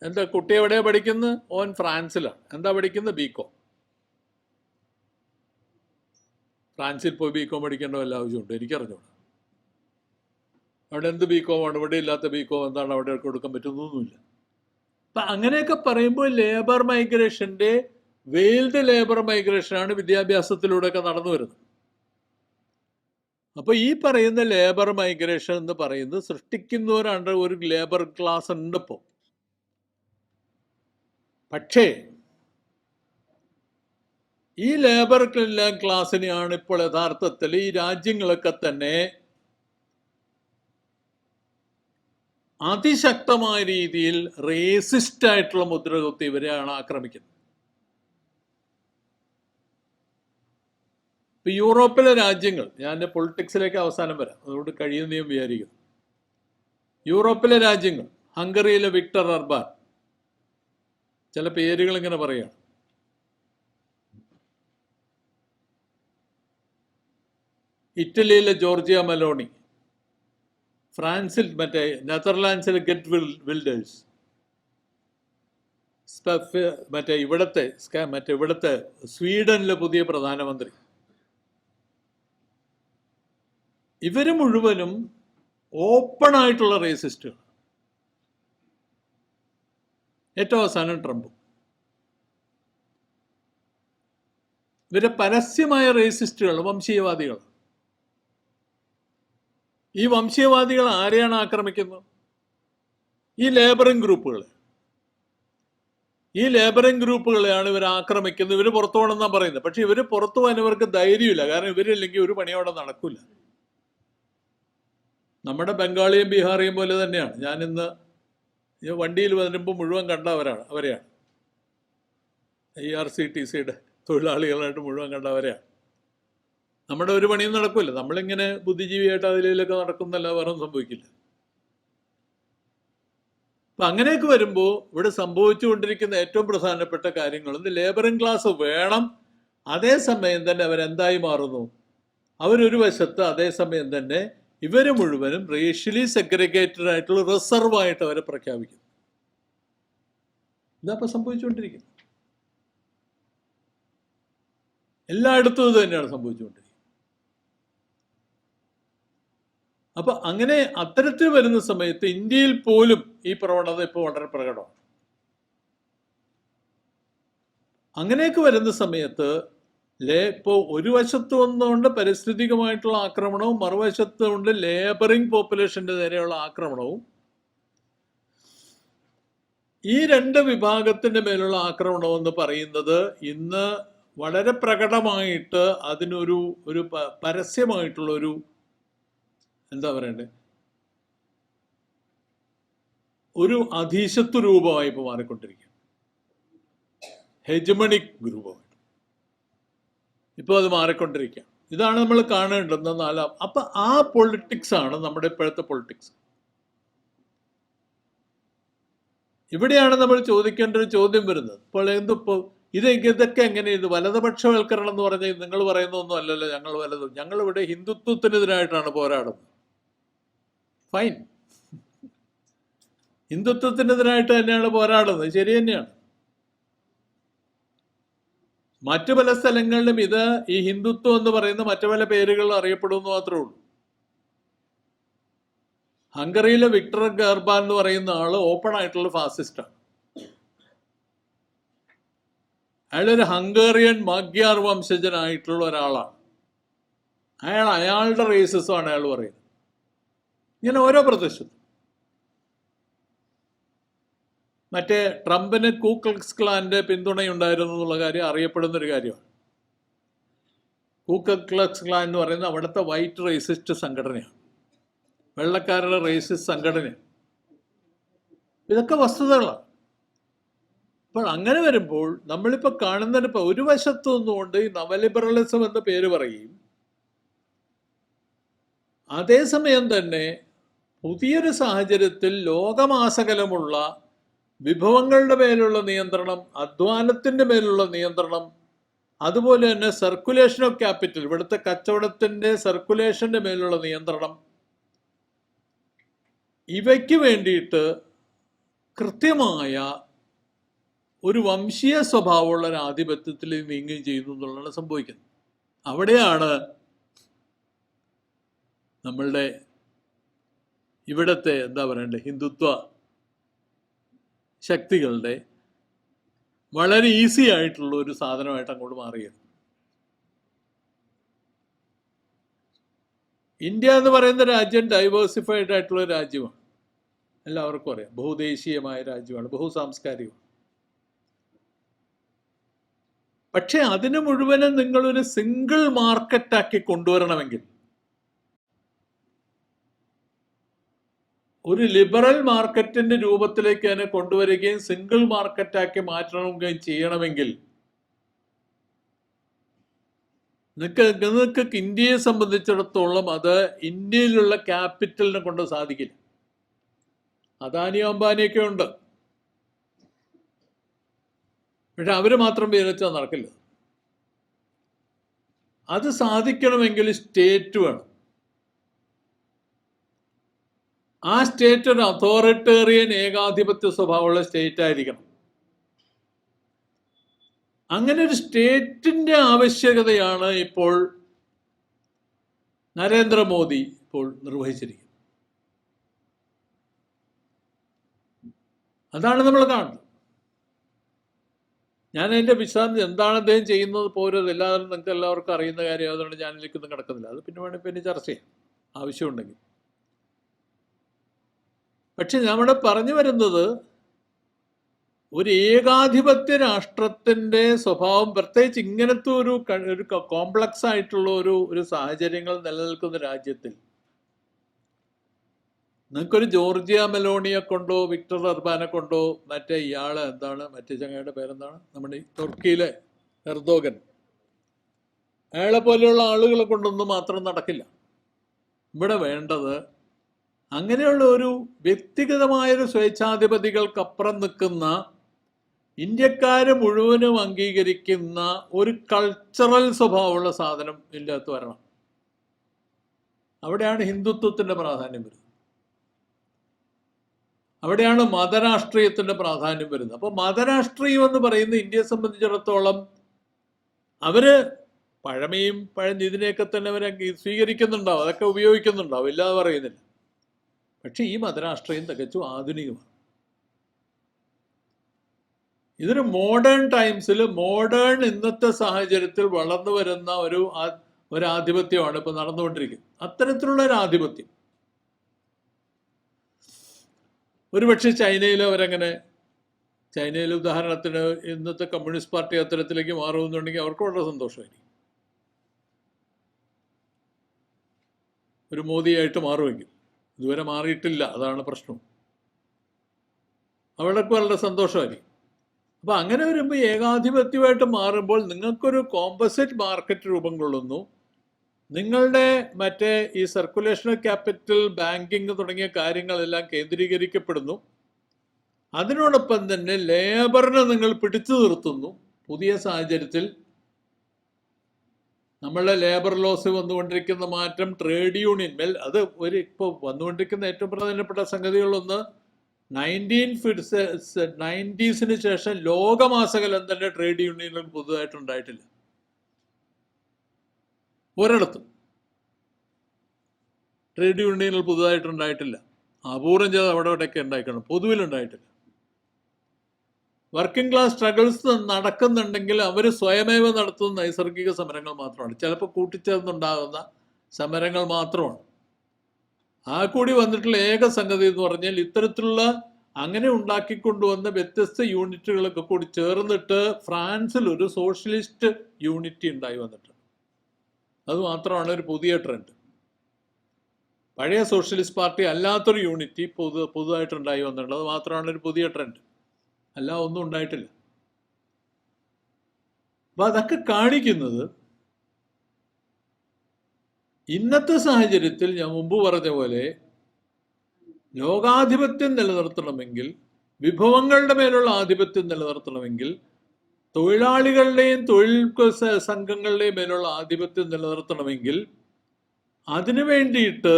എന്താ കുട്ടി എവിടെയാണ് പഠിക്കുന്നത്? ഓൻ ഫ്രാൻസിലാണ്. എന്താ പഠിക്കുന്നത്? ബികോം. ഫ്രാൻസിൽ പോയി ബികോം പഠിക്കേണ്ട വല്ല ആവശ്യമുണ്ട്? എനിക്കറിഞ്ഞൂടാ. അവിടെ എന്ത് ബികോമാണ്? ഇവിടെ ഇല്ലാത്ത ബികോം എന്താണ് അവിടെ കൊടുക്കാൻ പറ്റുന്നൊന്നുമില്ല. അപ്പം അങ്ങനെയൊക്കെ പറയുമ്പോൾ ലേബർ മൈഗ്രേഷൻ്റെ വെയിൽഡ് ലേബർ മൈഗ്രേഷനാണ് വിദ്യാഭ്യാസത്തിലൂടെയൊക്കെ നടന്നു വരുന്നത്. അപ്പോൾ ഈ പറയുന്ന ലേബർ മൈഗ്രേഷൻ എന്ന് പറയുന്നത് സൃഷ്ടിക്കുന്നവരാണ് ഒരു ലേബർ ക്ലാസ് ഉണ്ട് ഇപ്പോൾ. പക്ഷേ ഈ ലേബർ ക്ലാസ്സിനെയാണ് ഇപ്പോൾ യഥാർത്ഥത്തിൽ ഈ രാജ്യങ്ങളൊക്കെ തന്നെ അതിശക്തമായ രീതിയിൽ റേസിസ്റ്റ് ആയിട്ടുള്ള മുദ്രകുത്തി ഇവരെയാണ് ആക്രമിക്കുന്നത്. ഇപ്പം യൂറോപ്പിലെ രാജ്യങ്ങൾ, ഞാൻ എൻ്റെ പൊളിറ്റിക്സിലേക്ക് അവസാനം വരാം, അതുകൊണ്ട് കഴിയുന്ന ഞാൻ വിചാരിക്കുന്നു. യൂറോപ്പിലെ രാജ്യങ്ങൾ, ഹംഗറിയിലെ വിക്ടർ ഓർബാൻ, ചില പേരുകൾ ഇങ്ങനെ പറയുകയാണ്. ഇറ്റലിയിലെ ജോർജിയ മെലോണി, ഫ്രാൻസിൽ നെതർലാൻഡ്സിലെ ഗെറ്റ് വിൽഡേഴ്സ്, ഇവിടുത്തെ സ്വീഡനിലെ പുതിയ പ്രധാനമന്ത്രി, ഇവര് മുഴുവനും ഓപ്പണായിട്ടുള്ള റേസിസ്റ്റുകൾ. ഏറ്റവും അവസാനം ട്രംപും. ഇവരെ പരസ്യമായ റേസിസ്റ്റുകൾ, വംശീയവാദികൾ. ഈ വംശീയവാദികൾ ആരെയാണ് ആക്രമിക്കുന്നത്? ഈ ലേബറിംഗ് ഗ്രൂപ്പുകൾ. ഈ ലേബറിംഗ് ഗ്രൂപ്പുകളെയാണ് ഇവർ ആക്രമിക്കുന്നത്. ഇവർ പുറത്തു പോകണമെന്നാണ് പറയുന്നത്. പക്ഷെ ഇവർ പുറത്തു പോകാൻ ഇവർക്ക് ധൈര്യമില്ല. കാരണം ഇവരില്ലെങ്കിൽ ഒരു പണി അവിടെ നടക്കില്ല. നമ്മുടെ ബംഗാളിയും ബീഹാറിയും പോലെ തന്നെയാണ്. ഞാനിന്ന് വണ്ടിയിൽ വരുമ്പോൾ മുഴുവൻ കണ്ട അവരെയാണ്. IRCTCയുടെ തൊഴിലാളികളായിട്ട് മുഴുവൻ കണ്ടവരെയാണ്. നമ്മുടെ ഒരു പണിയും നടക്കില്ല. നമ്മളിങ്ങനെ ബുദ്ധിജീവിയായിട്ട് അതിലൊക്കെ നടക്കുന്നല്ല, വേറെ സംഭവിക്കില്ല. അപ്പം അങ്ങനെയൊക്കെ വരുമ്പോൾ ഇവിടെ സംഭവിച്ചുകൊണ്ടിരിക്കുന്ന ഏറ്റവും പ്രധാനപ്പെട്ട കാര്യങ്ങളും ലേബറിംഗ് ക്ലാസ് വേണം. അതേസമയം തന്നെ അവരെന്തായി മാറുന്നു? അവരൊരു വശത്ത് അതേസമയം തന്നെ ഇവർ മുഴുവനും റേഷ്യലി സെഗ്രിഗേറ്റഡ് ആയിട്ടുള്ള റിസർവായിട്ട് അവരെ പ്രഖ്യാപിക്കുന്നു. ഇതാപ്പോൾ സംഭവിച്ചുകൊണ്ടിരിക്കുന്നത്. എല്ലായിടത്തും ഇത് തന്നെയാണ് സംഭവിച്ചുകൊണ്ടിരിക്കുന്നത്. അപ്പൊ അങ്ങനെ അത്തരത്തിൽ വരുന്ന സമയത്ത് ഇന്ത്യയിൽ പോലും ഈ പ്രവണത ഇപ്പോൾ വളരെ പ്രകടമാണ്. അങ്ങനെയൊക്കെ വരുന്ന സമയത്ത് ഇപ്പോൾ ഒരു വശത്ത് വന്നുകൊണ്ട് പരിസ്ഥിതികമായിട്ടുള്ള ആക്രമണവും മറുവശത്ത് കൊണ്ട് ലേബറിംഗ് പോപ്പുലേഷന്റെ നേരെയുള്ള ആക്രമണവും, ഈ രണ്ട് വിഭാഗത്തിന്റെ മേലുള്ള ആക്രമണം എന്ന് പറയുന്നത് ഇന്ന് വളരെ പ്രകടമായിട്ട് അതിനൊരു പരസ്യമായിട്ടുള്ള ഒരു എന്താ പറയണ്ടേ, ഒരു അധീശത്വ രൂപമായി ഇപ്പോൾ മാറിക്കൊണ്ടിരിക്കുക, ഹെജമണിക് രൂപമായിട്ട് ഇപ്പോൾ അത് മാറിക്കൊണ്ടിരിക്കുക. ഇതാണ് നമ്മൾ കാണേണ്ടുന്ന നാലാം. അപ്പൊ ആ പൊളിറ്റിക്സ് ആണ് നമ്മുടെ ഇപ്പോഴത്തെ പൊളിറ്റിക്സ്. ഇവിടെയാണ് നമ്മൾ ചോദിക്കേണ്ട ഒരു ചോദ്യം വരുന്നത്. ഇപ്പോൾ ഇപ്പോൾ ഇതൊക്കെ എങ്ങനെ ഇത് വലതുപക്ഷവൽക്കരണം എന്ന് പറഞ്ഞാൽ നിങ്ങൾ പറയുന്നൊന്നും അല്ലല്ലോ. ഞങ്ങൾ ഇവിടെ ഹിന്ദുത്വത്തിനെതിരായിട്ടാണ് പോരാടുന്നത്. ഫൈൻ, ഹിന്ദുത്വത്തിനെതിരായിട്ട് തന്നെയാണ് പോരാടുന്നത്, ശരി തന്നെയാണ്. മറ്റു പല സ്ഥലങ്ങളിലും ഇത് ഈ ഹിന്ദുത്വം എന്ന് പറയുന്ന മറ്റു പല പേരുകൾ അറിയപ്പെടുമെന്ന് മാത്രമേ ഉള്ളൂ. ഹംഗറിയിലെ വിക്ടർ ഗർബാൻ എന്ന് പറയുന്ന ആള് ഓപ്പൺ ആയിട്ടുള്ള ഫാസിസ്റ്റാണ്. അയാളൊരു ഹംഗേറിയൻ മഗ്യാർ വംശജനായിട്ടുള്ള ഒരാളാണ്. അയാളുടെ റേസിസമാണ് അയാൾ പറയുന്നത്. ഇങ്ങനെ ഓരോ പ്രദേശത്തും മറ്റേ ട്രംപിന് കൂക്ലക്സ് ക്ലാന്റെ പിന്തുണയുണ്ടായിരുന്നു എന്നുള്ള കാര്യം അറിയപ്പെടുന്നൊരു കാര്യമാണ്. കൂക്ലക്സ് ക്ലാൻ എന്ന് പറയുന്നത് അവിടുത്തെ വൈറ്റ് റേസിസ്റ്റ് സംഘടനയാണ്, വെള്ളക്കാരുടെ റേസിസ്റ്റ് സംഘടനയാണ്. ഇതൊക്കെ വസ്തുതകളാണ്. അപ്പോൾ അങ്ങനെ വരുമ്പോൾ നമ്മളിപ്പോൾ കാണുന്നതിനിപ്പോൾ ഒരു വശത്തു നിന്നുകൊണ്ട് ഈ നവലിബറലിസം എന്ന പേര് പറയും, അതേസമയം തന്നെ പുതിയൊരു സാഹചര്യത്തിൽ ലോകമാസകലമുള്ള വിഭവങ്ങളുടെ മേലുള്ള നിയന്ത്രണം, അധ്വാനത്തിൻ്റെ മേലുള്ള നിയന്ത്രണം, അതുപോലെ തന്നെ സർക്കുലേഷൻ ഓഫ് ക്യാപിറ്റൽ, ഇവിടുത്തെ കച്ചവടത്തിൻ്റെ സർക്കുലേഷൻ്റെ മേലുള്ള നിയന്ത്രണം, ഇവയ്ക്ക് വേണ്ടിയിട്ട് കൃത്യമായ ഒരു വംശീയ സ്വഭാവമുള്ള ഒരു ആധിപത്യത്തിൽ നീങ്ങുകയും ചെയ്യുന്നു എന്നുള്ളതാണ് സംഭവിക്കുന്നത്. അവിടെയാണ് നമ്മളുടെ ഇവിടുത്തെ എന്താ പറയണ്ടേ ഹിന്ദുത്വ ശക്തികളുടെ വളരെ ഈസി ആയിട്ടുള്ള ഒരു സാധനമായിട്ട് അങ്ങോട്ട് മാറിയത്. ഇന്ത്യ എന്ന് പറയുന്ന രാജ്യം ഡൈവേഴ്സിഫൈഡ് ആയിട്ടുള്ള രാജ്യമാണ്, എല്ലാവർക്കും അറിയാം. ബഹുദേശീയമായ രാജ്യമാണ്, ബഹുസാംസ്കാരികമാണ്. പക്ഷെ അതിന് മുഴുവനും നിങ്ങളൊരു സിംഗിൾ മാർക്കറ്റാക്കി കൊണ്ടുവരണമെങ്കിൽ, ഒരു ലിബറൽ മാർക്കറ്റിന്റെ രൂപത്തിലേക്ക് അതിനെ കൊണ്ടുവരികയും സിംഗിൾ മാർക്കറ്റാക്കി മാറ്റണമെങ്കിൽ ചെയ്യണമെങ്കിൽ നിങ്ങൾക്ക് ഇന്ത്യയെ സംബന്ധിച്ചിടത്തോളം അത് ഇന്ത്യയിലുള്ള ക്യാപിറ്റലിനെ കൊണ്ട് സാധിക്കില്ല. അദാനി അംബാനിയൊക്കെ ഉണ്ട്, പക്ഷെ അവര് മാത്രം വിചാരിച്ചാൽ നടക്കില്ല. അത് സാധിക്കണമെങ്കിൽ സ്റ്റേറ്റ് വേണം. ആ സ്റ്റേറ്റ് ഒരു അതോറിറ്റേറിയൻ ഏകാധിപത്യ സ്വഭാവമുള്ള സ്റ്റേറ്റ് ആയിരിക്കണം. അങ്ങനെ ഒരു സ്റ്റേറ്റിന്റെ ആവശ്യകതയാണ് ഇപ്പോൾ നരേന്ദ്രമോദി ഇപ്പോൾ നിർവഹിച്ചിരിക്കുന്നത്. അതാണ് നമ്മൾ കാണുന്നത്. ഞാൻ എൻ്റെ വിശദാംശം എന്താണ് അദ്ദേഹം ചെയ്യുന്നത് പോലും എല്ലാവരും നിങ്ങൾക്ക് എല്ലാവർക്കും അറിയുന്ന കാര്യം, അതുകൊണ്ട് ഞാനിലേക്കൊന്നും കിടക്കുന്നില്ല. അത് പിന്നെ വേണമെങ്കിൽ പിന്നെ ചർച്ച ചെയ്യാം ആവശ്യമുണ്ടെങ്കിൽ. പക്ഷെ നമ്മുടെ പറഞ്ഞു വരുന്നത് ഒരു ഏകാധിപത്യ രാഷ്ട്രത്തിൻ്റെ സ്വഭാവം, പ്രത്യേകിച്ച് ഇങ്ങനത്തെ ഒരു കോംപ്ലക്സ് ആയിട്ടുള്ള ഒരു സാഹചര്യങ്ങൾ നിലനിൽക്കുന്ന രാജ്യത്തിൽ നിങ്ങൾക്കൊരു ജോർജിയ മെലോണിയെ കൊണ്ടോ വിക്ടർ അർബാനെ കൊണ്ടോ മറ്റേ ഇയാള് എന്താണ് മറ്റേ ചങ്ങയുടെ പേരെന്താണ്, നമ്മുടെ തുർക്കിയിലെ എർദോഗൻ, അയാളെ പോലെയുള്ള ആളുകളെ കൊണ്ടൊന്നും മാത്രം നടക്കില്ല. ഇവിടെ വേണ്ടത് അങ്ങനെയുള്ള ഒരു വ്യക്തിഗതമായൊരു സ്വേച്ഛാധിപതികൾക്കപ്പുറം നിൽക്കുന്ന ഇന്ത്യക്കാര് മുഴുവനും അംഗീകരിക്കുന്ന ഒരു കൾച്ചറൽ സ്വഭാവമുള്ള സാധനം ഇല്ലാത്ത വരണം. അവിടെയാണ് ഹിന്ദുത്വത്തിന്റെ പ്രാധാന്യം വരുന്നത്, അവിടെയാണ് മതരാഷ്ട്രീയത്തിന്റെ പ്രാധാന്യം വരുന്നത്. അപ്പോൾ മതരാഷ്ട്രീയം എന്ന് പറയുന്ന ഇന്ത്യയെ സംബന്ധിച്ചിടത്തോളം അവര് പഴമയും ഇതിനെയൊക്കെ തന്നെ അവർ സ്വീകരിക്കുന്നുണ്ടാവും, അതൊക്കെ ഉപയോഗിക്കുന്നുണ്ടാവും, ഇല്ലാതെ പറയുന്നില്ല. പക്ഷെ ഈ മതരാഷ്ട്രീയം തികച്ചും ആധുനികമാണ്. ഇതൊരു മോഡേൺ ടൈംസിൽ, മോഡേൺ ഇന്നത്തെ സാഹചര്യത്തിൽ വളർന്നു വരുന്ന ഒരു ആധിപത്യമാണ് ഇപ്പൊ നടന്നുകൊണ്ടിരിക്കുന്നത്. അത്തരത്തിലുള്ള ഒരു ആധിപത്യം ഒരുപക്ഷെ ചൈനയിൽ അവരങ്ങനെ, ചൈനയിൽ ഉദാഹരണത്തിന് ഇന്നത്തെ കമ്മ്യൂണിസ്റ്റ് പാർട്ടി അത്തരത്തിലേക്ക് മാറുമെന്നുണ്ടെങ്കിൽ അവർക്ക് വളരെ സന്തോഷമായിരിക്കും. ഒരു മോദിയായിട്ട് മാറുമെങ്കിൽ, ഇതുവരെ മാറിയിട്ടില്ല, അതാണ് പ്രശ്നം. അവർക്ക് വളരെ സന്തോഷമായിരിക്കും. അപ്പൊ അങ്ങനെ വരുമ്പോൾ ഏകാധിപത്യമായിട്ട് മാറുമ്പോൾ നിങ്ങൾക്കൊരു കോമ്പസിറ്റ് മാർക്കറ്റ് രൂപം കൊള്ളുന്നു. നിങ്ങളുടെ മറ്റേ ഈ സർക്കുലേഷൻ ഓഫ് ക്യാപിറ്റൽ, ബാങ്കിങ് തുടങ്ങിയ കാര്യങ്ങളെല്ലാം കേന്ദ്രീകരിക്കപ്പെടുന്നു. അതിനോടൊപ്പം തന്നെ ലേബറിനെ നിങ്ങൾ പിടിച്ചു നിർത്തുന്നു. പുതിയ സാഹചര്യത്തിൽ നമ്മളുടെ ലേബർ ലോസ് വന്നുകൊണ്ടിരിക്കുന്ന മാറ്റം, ട്രേഡ് യൂണിയൻ അത് ഇപ്പോൾ വന്നുകൊണ്ടിരിക്കുന്ന ഏറ്റവും പ്രധാനപ്പെട്ട സംഗതികളൊന്ന്, 1990s ശേഷം ലോകമാസകലം തന്നെ ട്രേഡ് യൂണിയനുകൾ പുതുതായിട്ടുണ്ടായിട്ടില്ല. ഒരിടത്തും ട്രേഡ് യൂണിയനുകൾ പുതുതായിട്ടുണ്ടായിട്ടില്ല. അപൂർവം ചെയ്ത് അവിടെ ഇവിടെയൊക്കെ ഉണ്ടായിക്കണം, പൊതുവിലുണ്ടായിട്ടില്ല. വർക്കിംഗ് ക്ലാസ് സ്ട്രഗിൾസ് നടക്കുന്നുണ്ടെങ്കിൽ അവർ സ്വയമേവ നടത്തുന്ന നൈസർഗിക സമരങ്ങൾ മാത്രമാണ്, ചിലപ്പോൾ കൂട്ടിച്ചേർന്നുണ്ടാകുന്ന സമരങ്ങൾ മാത്രമാണ്. ആ കൂടി വന്നിട്ടുള്ള ഏക സംഗതി എന്ന് പറഞ്ഞാൽ ഇത്തരത്തിലുള്ള അങ്ങനെ ഉണ്ടാക്കിക്കൊണ്ടുവന്ന വ്യത്യസ്ത യൂണിറ്റുകളൊക്കെ കൂടി ചേർന്നിട്ട് ഫ്രാൻസിൽ ഒരു സോഷ്യലിസ്റ്റ് യൂണിറ്റി ഉണ്ടായി വന്നിട്ടുണ്ട്. അത് മാത്രമാണ് ഒരു പുതിയ ട്രെൻഡ്. പഴയ സോഷ്യലിസ്റ്റ് പാർട്ടി അല്ലാത്തൊരു യൂണിറ്റി പുതുതായിട്ടുണ്ടായി വന്നിട്ടുണ്ട്. അത് മാത്രമാണ് ഒരു പുതിയ ട്രെൻഡ്, അല്ല ഒന്നും ഉണ്ടായിട്ടില്ല. അപ്പൊ അതൊക്കെ കാണിക്കുന്നത് ഇന്നത്തെ സാഹചര്യത്തിൽ ഞാൻ മുമ്പ് പറഞ്ഞ പോലെ ലോകാധിപത്യം നിലനിർത്തണമെങ്കിൽ, വിഭവങ്ങളുടെ മേലുള്ള ആധിപത്യം നിലനിർത്തണമെങ്കിൽ, തൊഴിലാളികളുടെയും തൊഴിൽ സംഘങ്ങളുടെയും മേലുള്ള ആധിപത്യം നിലനിർത്തണമെങ്കിൽ അതിനു വേണ്ടിയിട്ട്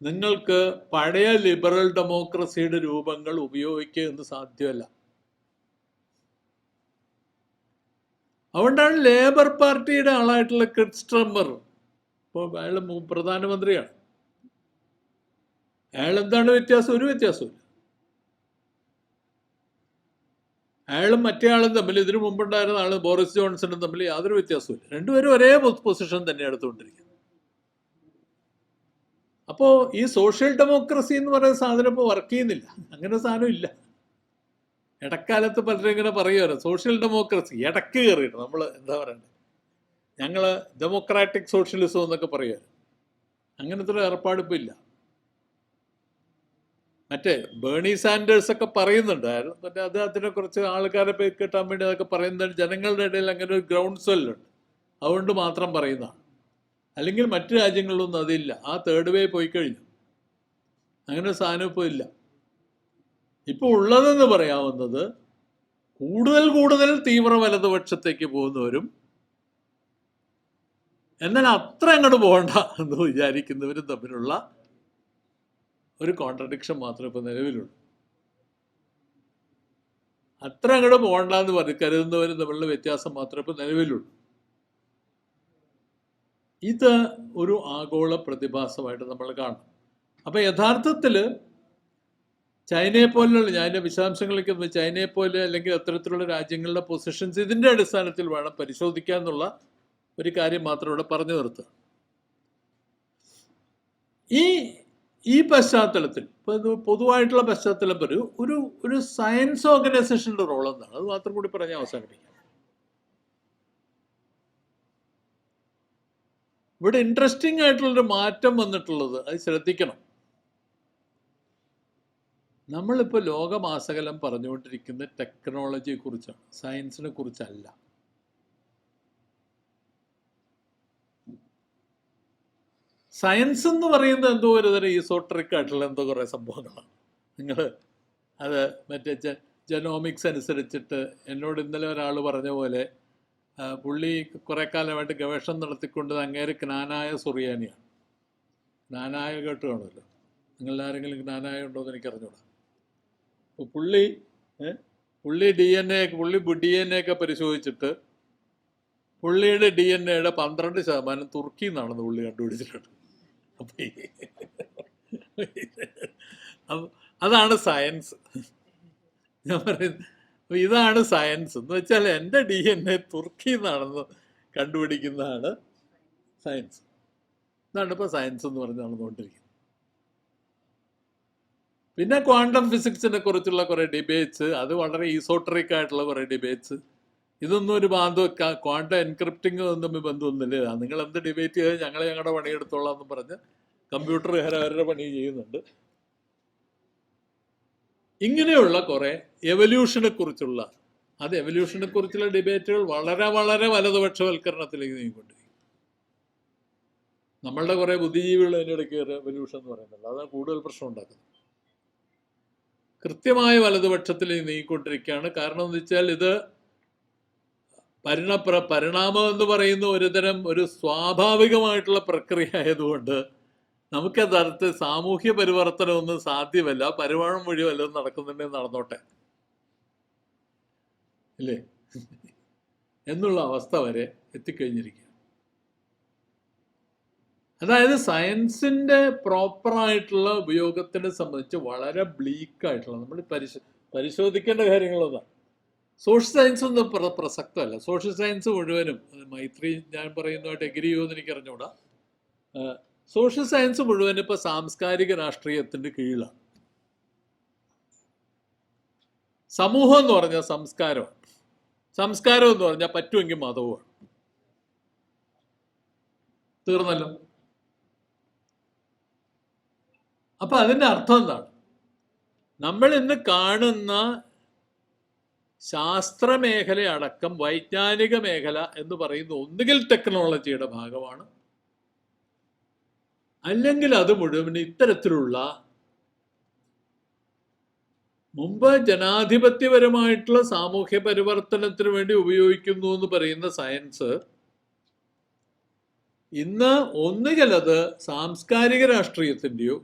നിങ്ങൾക്ക് പഴയ ലിബറൽ ഡെമോക്രസിയുടെ രൂപങ്ങൾ ഉപയോഗിക്കുക എന്ന് സാധ്യമല്ല. അതുകൊണ്ടാണ് ലേബർ പാർട്ടിയുടെ ആളായിട്ടുള്ള ക്രിസ്റ്റ്രമ്മർ, ഇപ്പോൾ അയാൾ പ്രധാനമന്ത്രിയാണ്, അയാൾ എന്താണ് വ്യത്യാസം? ഒരു വ്യത്യാസമില്ല. അയാളും മറ്റേ ആളും തമ്മിൽ, ഇതിനു മുമ്പുണ്ടായിരുന്ന ആള് ബോറിസ് ജോൺസണും തമ്മിൽ യാതൊരു വ്യത്യാസമില്ല. രണ്ടുപേരും ഒരേ പൊസിഷൻ തന്നെ എടുത്തുകൊണ്ടിരിക്കുന്നത്. അപ്പോൾ ഈ സോഷ്യൽ ഡെമോക്രസി എന്ന് പറയുന്ന സാധനം ഇപ്പോൾ വർക്ക് ചെയ്യുന്നില്ല. അങ്ങനെ സാധനം ഇല്ല. ഇടക്കാലത്ത് പലരും ഇങ്ങനെ പറയുമല്ലോ സോഷ്യൽ ഡെമോക്രസി, ഇടക്ക് കയറിയിട്ട് നമ്മൾ എന്താ പറയണ്ടത്, ഞങ്ങൾ ഡെമോക്രാറ്റിക് സോഷ്യലിസം എന്നൊക്കെ പറയുക. അങ്ങനത്തെ ഒരു ഏർപ്പാടിപ്പോൾ ഇല്ല. മറ്റേ ബേണി സാൻഡേഴ്സ് ഒക്കെ പറയുന്നുണ്ടായിരുന്നു, മറ്റേ അദ്ദേഹത്തിനെ കുറച്ച് ആൾക്കാരെ കിട്ടാൻ വേണ്ടി അതൊക്കെ പറയുന്നത് ജനങ്ങളുടെ ഇടയിൽ അങ്ങനെ ഒരു ഗ്രൗണ്ട് സ്വെല്ലുണ്ട്, അതുകൊണ്ട് മാത്രം പറയുന്നതാണ്. അല്ലെങ്കിൽ മറ്റു രാജ്യങ്ങളിലൊന്നും അതില്ല. ആ തേർഡ് വേ പോയി കഴിഞ്ഞു. അങ്ങനെ ഒരു സാധനം ഇപ്പോൾ ഇല്ല. ഇപ്പോൾ ഉള്ളതെന്ന് പറയാവുന്നത് കൂടുതൽ തീവ്ര വലതുപക്ഷത്തേക്ക് പോകുന്നവരും എന്നാൽ അത്ര അങ്ങോട്ട് പോകണ്ട എന്ന് വിചാരിക്കുന്നവരും തമ്മിലുള്ള ഒരു കോൺട്രഡിക്ഷൻ മാത്രമേ ഇപ്പോൾ നിലവിലുള്ളൂ. അത്ര അങ്ങോട്ട് പോകണ്ടെന്ന് കരുതുന്നവരും തമ്മിലുള്ള വ്യത്യാസം മാത്രമേ ഇപ്പോൾ നിലവിലുള്ളൂ. ഇത് ഒരു ആഗോള പ്രതിഭാസമായിട്ട് നമ്മൾ കാണും. അപ്പം യഥാർത്ഥത്തിൽ ചൈനയെ പോലുള്ള, ഞാൻ അതിൻ്റെ വിശദാംശങ്ങളിലേക്ക് ചൈനയെ പോലെ അല്ലെങ്കിൽ അത്തരത്തിലുള്ള രാജ്യങ്ങളുടെ പൊസിഷൻസ് ഇതിൻ്റെ അടിസ്ഥാനത്തിൽ വേണം പരിശോധിക്കുക എന്നുള്ള ഒരു കാര്യം മാത്രം ഇവിടെ പറഞ്ഞു നിർത്തുക. ഈ പശ്ചാത്തലത്തിൽ ഇപ്പോൾ ഇത് പൊതുവായിട്ടുള്ള പശ്ചാത്തലം ഒരു സയൻസ് ഓർഗനൈസേഷൻ്റെ റോൾ എന്താണ്, അത് മാത്രം കൂടി പറഞ്ഞ് അവസാനിപ്പിക്കാം. ഇവിടെ ഇൻട്രസ്റ്റിംഗ് ആയിട്ടുള്ളൊരു മാറ്റം വന്നിട്ടുള്ളത്, അത് ശ്രദ്ധിക്കണം. നമ്മളിപ്പോൾ ലോകമാസകലം പറഞ്ഞുകൊണ്ടിരിക്കുന്ന ടെക്നോളജിയെ കുറിച്ചാണ്, സയൻസിനെ കുറിച്ചല്ല. സയൻസ് എന്ന് പറയുന്നത് എന്തോ ഒരു തരം ഈസോട്രിക് ആയിട്ടുള്ള എന്തോ കുറേ സംഭവങ്ങളാണ്. നിങ്ങൾ അത് മറ്റേ ജനോമിക്സ് അനുസരിച്ചിട്ട് എന്നോട് ഇന്നലെ ഒരാൾ പറഞ്ഞ പോലെ പുള്ളി കുറേ കാലമായിട്ട് ഗവേഷണം നടത്തിക്കൊണ്ട് അങ്ങേര് ജ്ഞാനായ സുറിയാനിയാണ്. ജ്ഞാനായ കേട്ട് കാണുമല്ലോ, നിങ്ങളാരെങ്കിലും ജ്ഞാനായ ഉണ്ടോ എന്ന് എനിക്കറിഞ്ഞൂടാ. അപ്പോൾ പുള്ളി ഡി എൻ എ ഒക്കെ പരിശോധിച്ചിട്ട് പുള്ളിയുടെ DNA 12% തുർക്കിയിൽ നിന്നാണെന്ന് പുള്ളി കണ്ടുപിടിച്ചിട്ടുണ്ട്. അപ്പം അതാണ് സയൻസ്. ഞാൻ പറയുന്നത് ഇതാണ് സയൻസ് എന്ന് വെച്ചാൽ എൻ്റെ DNA തുർക്കിയിൽ നിന്നാണെന്ന് കണ്ടുപിടിക്കുന്നതാണ് സയൻസ്. ഇതാണ് ഇപ്പോൾ സയൻസ് എന്ന് പറഞ്ഞ് നടന്നുകൊണ്ടിരിക്കുന്നത്. പിന്നെ ക്വാണ്ടം ഫിസിക്സിനെ കുറിച്ചുള്ള കുറേ ഡിബേറ്റ്സ്, അത് വളരെ ഈസോട്ടറിക് ആയിട്ടുള്ള കുറേ ഡിബേറ്റ്സ്. ഇതൊന്നും ഒരു ക്വാണ്ടം എൻക്രിപ്റ്റിംഗ് ഒന്നും തമ്മിൽ ബന്ധമൊന്നുമില്ല. നിങ്ങൾ എന്ത് ഡിബേറ്റ് ചെയ്ത് ഞങ്ങളുടെ പണിയെടുത്തോളാം എന്ന് പറഞ്ഞ് കമ്പ്യൂട്ടർ അവരുടെ പണി ചെയ്യുന്നുണ്ട്. ഇങ്ങനെയുള്ള കുറേ എവല്യൂഷനെ കുറിച്ചുള്ള ഡിബേറ്റുകൾ വളരെ വളരെ വലതുപക്ഷവൽക്കരണത്തിലേക്ക് നീങ്ങിക്കൊണ്ടിരിക്കും. നമ്മളുടെ കുറേ ബുദ്ധിജീവികൾ അതിൻ്റെ ഇടയ്ക്ക് എവല്യൂഷൻ എന്ന് പറയുന്നുണ്ട്. അതാണ് കൂടുതൽ പ്രശ്നം ഉണ്ടാക്കുന്നത്. കൃത്യമായ വലതുപക്ഷത്തിലേക്ക് നീങ്ങിക്കൊണ്ടിരിക്കുകയാണ്. കാരണം എന്ന് വെച്ചാൽ ഇത് പരിണാമം എന്ന് പറയുന്ന ഒരു സ്വാഭാവികമായിട്ടുള്ള പ്രക്രിയ ആയതുകൊണ്ട് നമുക്ക് യഥാർത്ഥത്തിൽ സാമൂഹ്യ പരിവർത്തനമൊന്നും സാധ്യമല്ല. പരിമാണം വഴി വല്ലതും നടക്കുന്നുണ്ടെങ്കിൽ നടന്നോട്ടെ, ഇല്ലേ എന്നുള്ള അവസ്ഥ വരെ എത്തിക്കഴിഞ്ഞിരിക്കുക. അതായത് സയൻസിൻ്റെ പ്രോപ്പറായിട്ടുള്ള ഉപയോഗത്തിനെ സംബന്ധിച്ച് വളരെ ബ്ലീക്കായിട്ടുള്ള നമ്മൾ പരിശോധിക്കേണ്ട കാര്യങ്ങളൊന്നാണ്. സോഷ്യൽ സയൻസ് ഒന്നും പ്രസക്തമല്ല. സോഷ്യൽ സയൻസ് മുഴുവനും, മൈത്രി ഞാൻ പറയുന്നതായിട്ട് എഗ്രി ചെയ്യുമെന്ന് എനിക്ക് അറിഞ്ഞുകൂടാ, സോഷ്യൽ സയൻസ് മുഴുവനും ഇപ്പോൾ സാംസ്കാരിക രാഷ്ട്രീയത്തിൻ്റെ കീഴിലാണ്. സമൂഹം എന്ന് പറഞ്ഞാൽ സംസ്കാരമാണ്, സംസ്കാരം എന്ന് പറഞ്ഞാൽ പറ്റുമെങ്കിൽ മതവുമാണ്. തീർന്നല്ലോ. അപ്പം അതിൻ്റെ അർത്ഥം എന്താണ്? നമ്മൾ ഇന്ന് കാണുന്ന ശാസ്ത്രമേഖല അടക്കം വൈജ്ഞാനിക മേഖല എന്ന് പറയുന്ന ഒന്നുകിൽ ടെക്നോളജിയുടെ ഭാഗമാണ്, അല്ലെങ്കിൽ അത് മുഴുവൻ ഇത്തരത്തിലുള്ള മുമ്പ് ജനാധിപത്യപരമായിട്ടുള്ള സാമൂഹ്യ പരിവർത്തനത്തിന് വേണ്ടി ഉപയോഗിക്കുന്നു എന്ന് പറയുന്ന സയൻസ് ഇന്ന് ഒന്നുകിൽ അത് സാംസ്കാരിക രാഷ്ട്രീയത്തിൻ്റെയോ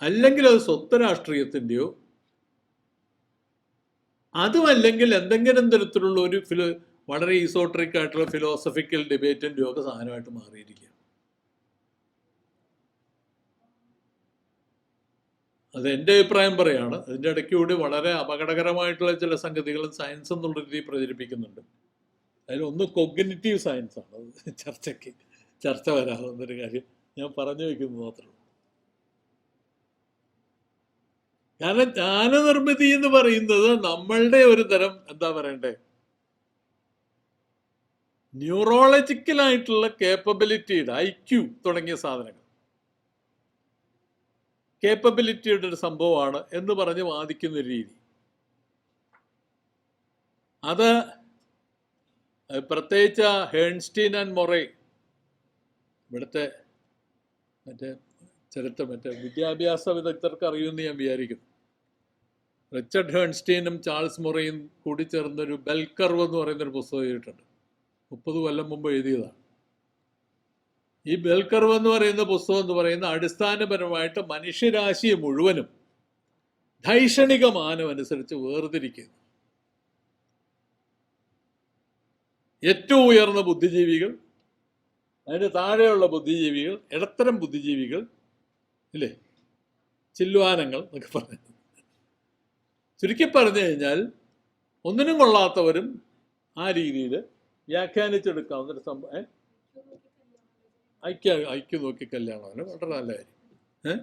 അല്ലെങ്കിൽ അത് സ്വത്ത് രാഷ്ട്രീയത്തിൻ്റെയോ അതുമല്ലെങ്കിൽ എന്തെങ്കിലും തരത്തിലുള്ള ഒരു വളരെ ഈസോട്രിക് ആയിട്ടുള്ള ഫിലോസഫിക്കൽ ഡിബേറ്റിൻ്റെയോ ഒക്കെ സാധനമായിട്ട് മാറിയിരിക്കുക. അത് എൻ്റെ അഭിപ്രായം പറയാണ്. അതിൻ്റെ ഇടയ്ക്കൂടി വളരെ അപകടകരമായിട്ടുള്ള ചില സംഗതികളും സയൻസ് എന്നുള്ള രീതിയിൽ പ്രചരിപ്പിക്കുന്നുണ്ട്. അതിലൊന്ന് കൊഗ്നിറ്റീവ് സയൻസാണ്. അത് ചർച്ച വരാവുന്നൊരു കാര്യം ഞാൻ പറഞ്ഞു വയ്ക്കുന്നത് മാത്രമേ ഉള്ളൂ. കാരണം ജ്ഞാനനിർമ്മിതി എന്ന് പറയുന്നത് നമ്മളുടെ ഒരു തരം എന്താ പറയണ്ടേ, ന്യൂറോളജിക്കലായിട്ടുള്ള കേപ്പബിലിറ്റിയുടെ IQ തുടങ്ങിയ സാധനങ്ങൾ കേപ്പബിലിറ്റിയുടെ ഒരു സംഭവമാണ് എന്ന് പറഞ്ഞ് വാദിക്കുന്ന ഒരു രീതി. അത് പ്രത്യേകിച്ച് ഹേൺസ്റ്റീൻ ആൻഡ് മൊറേ, ഇവിടുത്തെ വിദ്യാഭ്യാസ വിദഗ്ധർക്ക് അറിയുമെന്ന് ഞാൻ വിചാരിക്കുന്നു. റിച്ചർഡ് ഹേൺസ്റ്റീനും ചാൾസ് മൊറയും കൂടി ചേർന്നൊരു ബെൽ കർവ് എന്ന് പറയുന്നൊരു പുസ്തകം എഴുതിയിട്ടുണ്ട്. 30 കൊല്ലം മുമ്പ് എഴുതിയതാണ്. ഈ ബെൽ കർവ് എന്ന് പറയുന്ന പുസ്തകം എന്ന് പറയുന്ന അടിസ്ഥാനപരമായിട്ട് മനുഷ്യരാശിയെ മുഴുവനും ധൈഷണിക മാനം അനുസരിച്ച് വേർതിരിക്കുന്നു. ഏറ്റവും ഉയർന്ന ബുദ്ധിജീവികൾ, അതിന് താഴെയുള്ള ബുദ്ധിജീവികൾ, ഇടത്തരം ബുദ്ധിജീവികൾ, ഇല്ലേ, ചില്ലുവാനങ്ങൾ എന്നൊക്കെ പറയുന്നത്. ചുരുക്കി പറഞ്ഞു കഴിഞ്ഞാൽ ഒന്നിനും കൊള്ളാത്തവരും ആ രീതിയിൽ വ്യാഖ്യാനിച്ചെടുക്കാവുന്നൊരു സംഭവം. ഐക്യം നോക്കി കല്യാണമാണ് വളരെ നല്ല കാര്യം.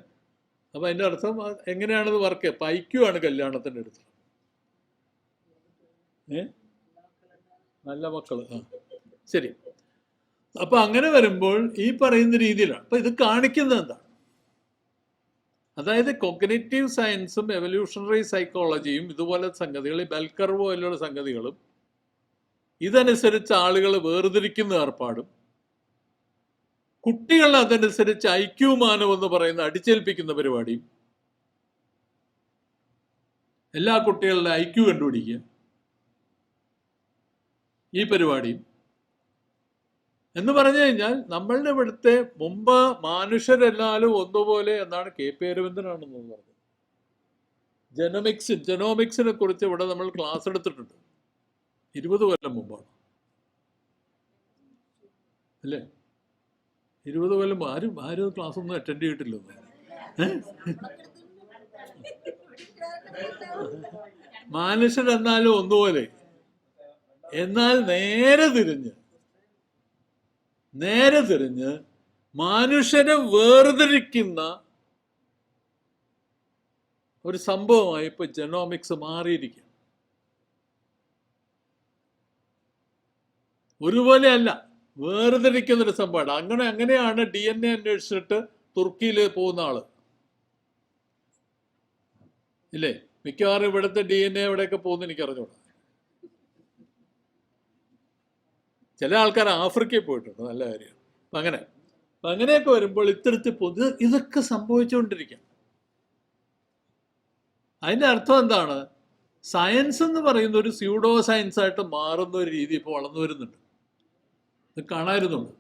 അപ്പം അതിൻ്റെ അർത്ഥം എങ്ങനെയാണത് വർക്ക്? അപ്പം IQ ആണ് കല്യാണത്തിൻ്റെ അടുത്ത്. നല്ല മക്കൾ. ശരി. അപ്പം അങ്ങനെ വരുമ്പോൾ ഈ പറയുന്ന രീതിയിലാണ്. അപ്പം ഇത് കാണിക്കുന്നത് എന്താണ്? അതായത് കൊഗ്നിറ്റീവ് സയൻസും എവല്യൂഷണറി സൈക്കോളജിയും ഇതുപോലെ സംഗതികൾ, ഈ ബെൽ കർവ് പോലുള്ള സംഗതികളും ഇതനുസരിച്ച് ആളുകൾ വേർതിരിക്കുന്ന ഏർപ്പാടും കുട്ടികൾ അതനുസരിച്ച് ഐക്യു മാനം എന്ന് പറയുന്ന അടിച്ചേൽപ്പിക്കുന്ന പരിപാടിയും, എല്ലാ കുട്ടികളുടെ ഐക്യു കണ്ടുപിടിക്കുക, ഈ പരിപാടിയും എന്ന് പറഞ്ഞു കഴിഞ്ഞാൽ നമ്മളുടെ ഇവിടുത്തെ മുമ്പ് മനുഷ്യരെല്ലാവരും ഒന്നുപോലെ എന്നാണ് KP അരവിന്ദനാണെന്ന് പറഞ്ഞത്. ജെനോമിക്സിനെ കുറിച്ച് ഇവിടെ നമ്മൾ ക്ലാസ് എടുത്തിട്ടുണ്ട്, 20 കൊല്ലം മുമ്പാണ് അല്ലേ? 20 കൊല്ലം ആരും ക്ലാസ് ഒന്നും അറ്റൻഡ് ചെയ്തിട്ടില്ല. മനുഷ്യരെന്നാലും ഒന്നുപോലെ. എന്നാൽ നേരെ തിരിഞ്ഞ് മനുഷ്യനെ വേർതിരിക്കുന്ന ഒരു സംഭവമായി ഇപ്പൊ ജെനോമിക്സ് മാറിയിരിക്കുക. ഒരുപോലെ അല്ല, വേർതിരിക്കുന്നൊരു സംഭവമാണ്. അങ്ങനെയാണ് DNA അന്വേഷിച്ചിട്ട് തുർക്കിയിൽ പോകുന്ന ആള് ഇല്ലേ? മിക്കവാറും ഇവിടുത്തെ DNA എവിടെയൊക്കെ പോകുന്ന എനിക്ക് അറിഞ്ഞൂടാ. ചില ആൾക്കാർ ആഫ്രിക്കയിൽ പോയിട്ടുണ്ട്, നല്ല കാര്യം. അങ്ങനെയൊക്കെ വരുമ്പോൾ ഇത്തരത്തിൽ ഇതൊക്കെ സംഭവിച്ചുകൊണ്ടിരിക്കാം. അതിൻ്റെ അർത്ഥം എന്താണ്? സയൻസ് എന്ന് പറയുന്ന ഒരു സ്യൂഡോ സയൻസ് ആയിട്ട് മാറുന്ന ഒരു രീതി ഇപ്പോൾ വളർന്നു വരുന്നുണ്ട്. ഇത് കാണാതിരുന്നുണ്ട്.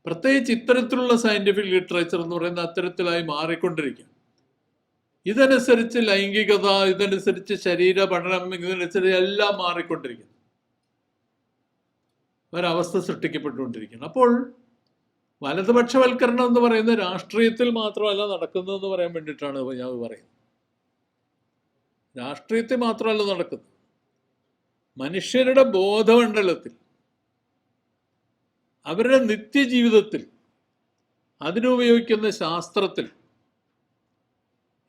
പ്രത്യേകിച്ച് ഇത്തരത്തിലുള്ള സയന്റിഫിക് ലിറ്ററേച്ചർ എന്ന് പറയുന്ന അത്തരത്തിലായി മാറിക്കൊണ്ടിരിക്കുക. ഇതനുസരിച്ച് ലൈംഗികത, ഇതനുസരിച്ച് ശരീര പഠനം, ഇതനുസരിച്ച് എല്ലാം മാറിക്കൊണ്ടിരിക്കുന്നു. ഒരവസ്ഥ സൃഷ്ടിക്കപ്പെട്ടുകൊണ്ടിരിക്കുകയാണ്. അപ്പോൾ വലതുപക്ഷവൽക്കരണം എന്ന് പറയുന്നത് രാഷ്ട്രീയത്തിൽ മാത്രമല്ല നടക്കുന്നതെന്ന് പറയാൻ വേണ്ടിയിട്ടാണ് ഞാൻ പറയുന്നത്. രാഷ്ട്രീയത്തിൽ മാത്രമല്ല നടക്കുന്നത്, മനുഷ്യരുടെ ബോധമണ്ഡലത്തിൽ, അവരുടെ നിത്യജീവിതത്തിൽ, അതിനുപയോഗിക്കുന്ന ശാസ്ത്രത്തിൽ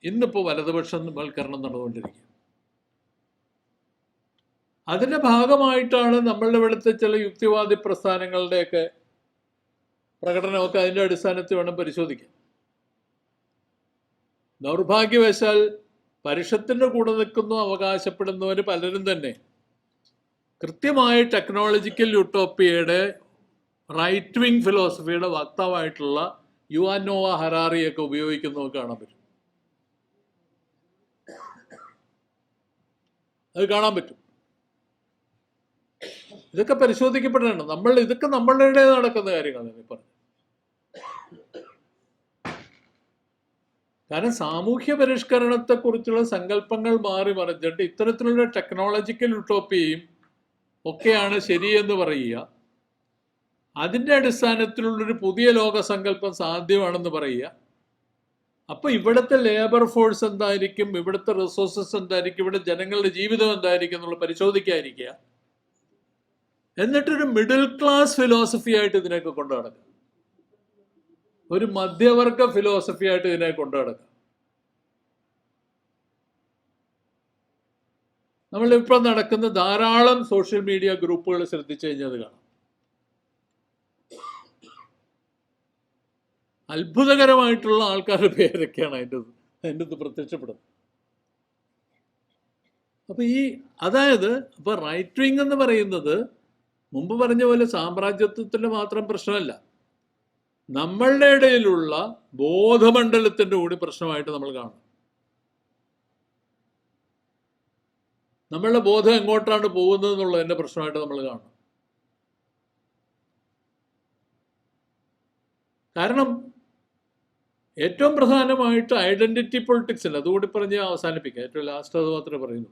ഇന്നിപ്പോൾ വലതുപക്ഷവൽക്കരണം നടന്നുകൊണ്ടിരിക്കുക. അതിൻ്റെ ഭാഗമായിട്ടാണ് നമ്മളുടെ ഇവിടുത്തെ ചില യുക്തിവാദി പ്രസ്ഥാനങ്ങളുടെയൊക്കെ പ്രകടനമൊക്കെ അതിൻ്റെ അടിസ്ഥാനത്തിൽ വേണം പരിശോധിക്കാൻ. ദൗർഭാഗ്യവശാൽ പരിഷത്തിൻ്റെ കൂടെ നിൽക്കുന്നു അവകാശപ്പെടുന്നവർ പലരും തന്നെ കൃത്യമായ ടെക്നോളജിക്കൽ യൂട്ടോപ്പിയയുടെ റൈറ്റ് വിങ് ഫിലോസഫിയുടെ വക്താവായിട്ടുള്ള യുവാൻ നോവ ഹറാറിയൊക്കെ ഉപയോഗിക്കുന്നതൊക്കെ കാണാൻ പറ്റും. അത് കാണാൻ പറ്റും. ഇതൊക്കെ പരിശോധിക്കപ്പെടണം. ഇതൊക്കെ നമ്മളുടെ നടക്കുന്ന കാര്യങ്ങളാണ് പറഞ്ഞു. കാരണം സാമൂഹ്യ പരിഷ്കരണത്തെക്കുറിച്ചുള്ള സങ്കല്പങ്ങൾ മാറി മറിഞ്ഞിട്ട് ഇത്തരത്തിലുള്ള ടെക്നോളജിക്കൽ യൂട്ടോപ്പിയയും ഒക്കെയാണ് ശരിയെന്ന് പറയുക, അതിൻ്റെ അടിസ്ഥാനത്തിലുള്ളൊരു പുതിയ ലോകസങ്കല്പം സാധ്യമാണെന്ന് പറയുക. അപ്പോൾ ഇവിടുത്തെ ലേബർ ഫോഴ്സ് എന്തായിരിക്കും, ഇവിടുത്തെ റിസോഴ്സസ് എന്തായിരിക്കും, ഇവിടെ ജനങ്ങളുടെ ജീവിതം എന്തായിരിക്കും എന്നുള്ള പരിശോധിക്കാതിരിക്കുക. എന്നിട്ടൊരു മിഡിൽ ക്ലാസ് ഫിലോസഫി ആയിട്ട് ഇതിനെയൊക്കെ കൊണ്ടു നടക്കുക, ഒരു മധ്യവർഗ ഫിലോസഫി ആയിട്ട് ഇതിനെ കൊണ്ടു നടക്കുക. നമ്മളിപ്പോൾ നടക്കുന്ന ധാരാളം സോഷ്യൽ മീഡിയ ഗ്രൂപ്പുകൾ ശ്രദ്ധിച്ചു കഴിഞ്ഞാൽ കാണാം. അത്ഭുതകരമായിട്ടുള്ള ആൾക്കാരുടെ പേരൊക്കെയാണ് അതിൻ്റെ പ്രത്യക്ഷപ്പെടുന്നത്. അപ്പൊ അപ്പൊ റൈറ്റ് വിങ് എന്ന് പറയുന്നത് മുമ്പ് പറഞ്ഞ പോലെ സാമ്രാജ്യത്വത്തിന്റെ മാത്രം പ്രശ്നമല്ല, നമ്മളുടെ ഇടയിലുള്ള ബോധമണ്ഡലത്തിന്റെ കൂടി പ്രശ്നമായിട്ട് നമ്മൾ കാണും. നമ്മളുടെ ബോധം എങ്ങോട്ടാണ് പോകുന്നത് എന്നുള്ളതിന്റെ പ്രശ്നമായിട്ട് നമ്മൾ കാണും. കാരണം ഏറ്റവും പ്രധാനമായിട്ട് ഐഡന്റിറ്റി പൊളിറ്റിക്സിന്, അതുകൂടി പറഞ്ഞ് അവസാനിപ്പിക്കാം, ഏറ്റവും ലാസ്റ്റ് അത് മാത്രമേ പറയുന്നു.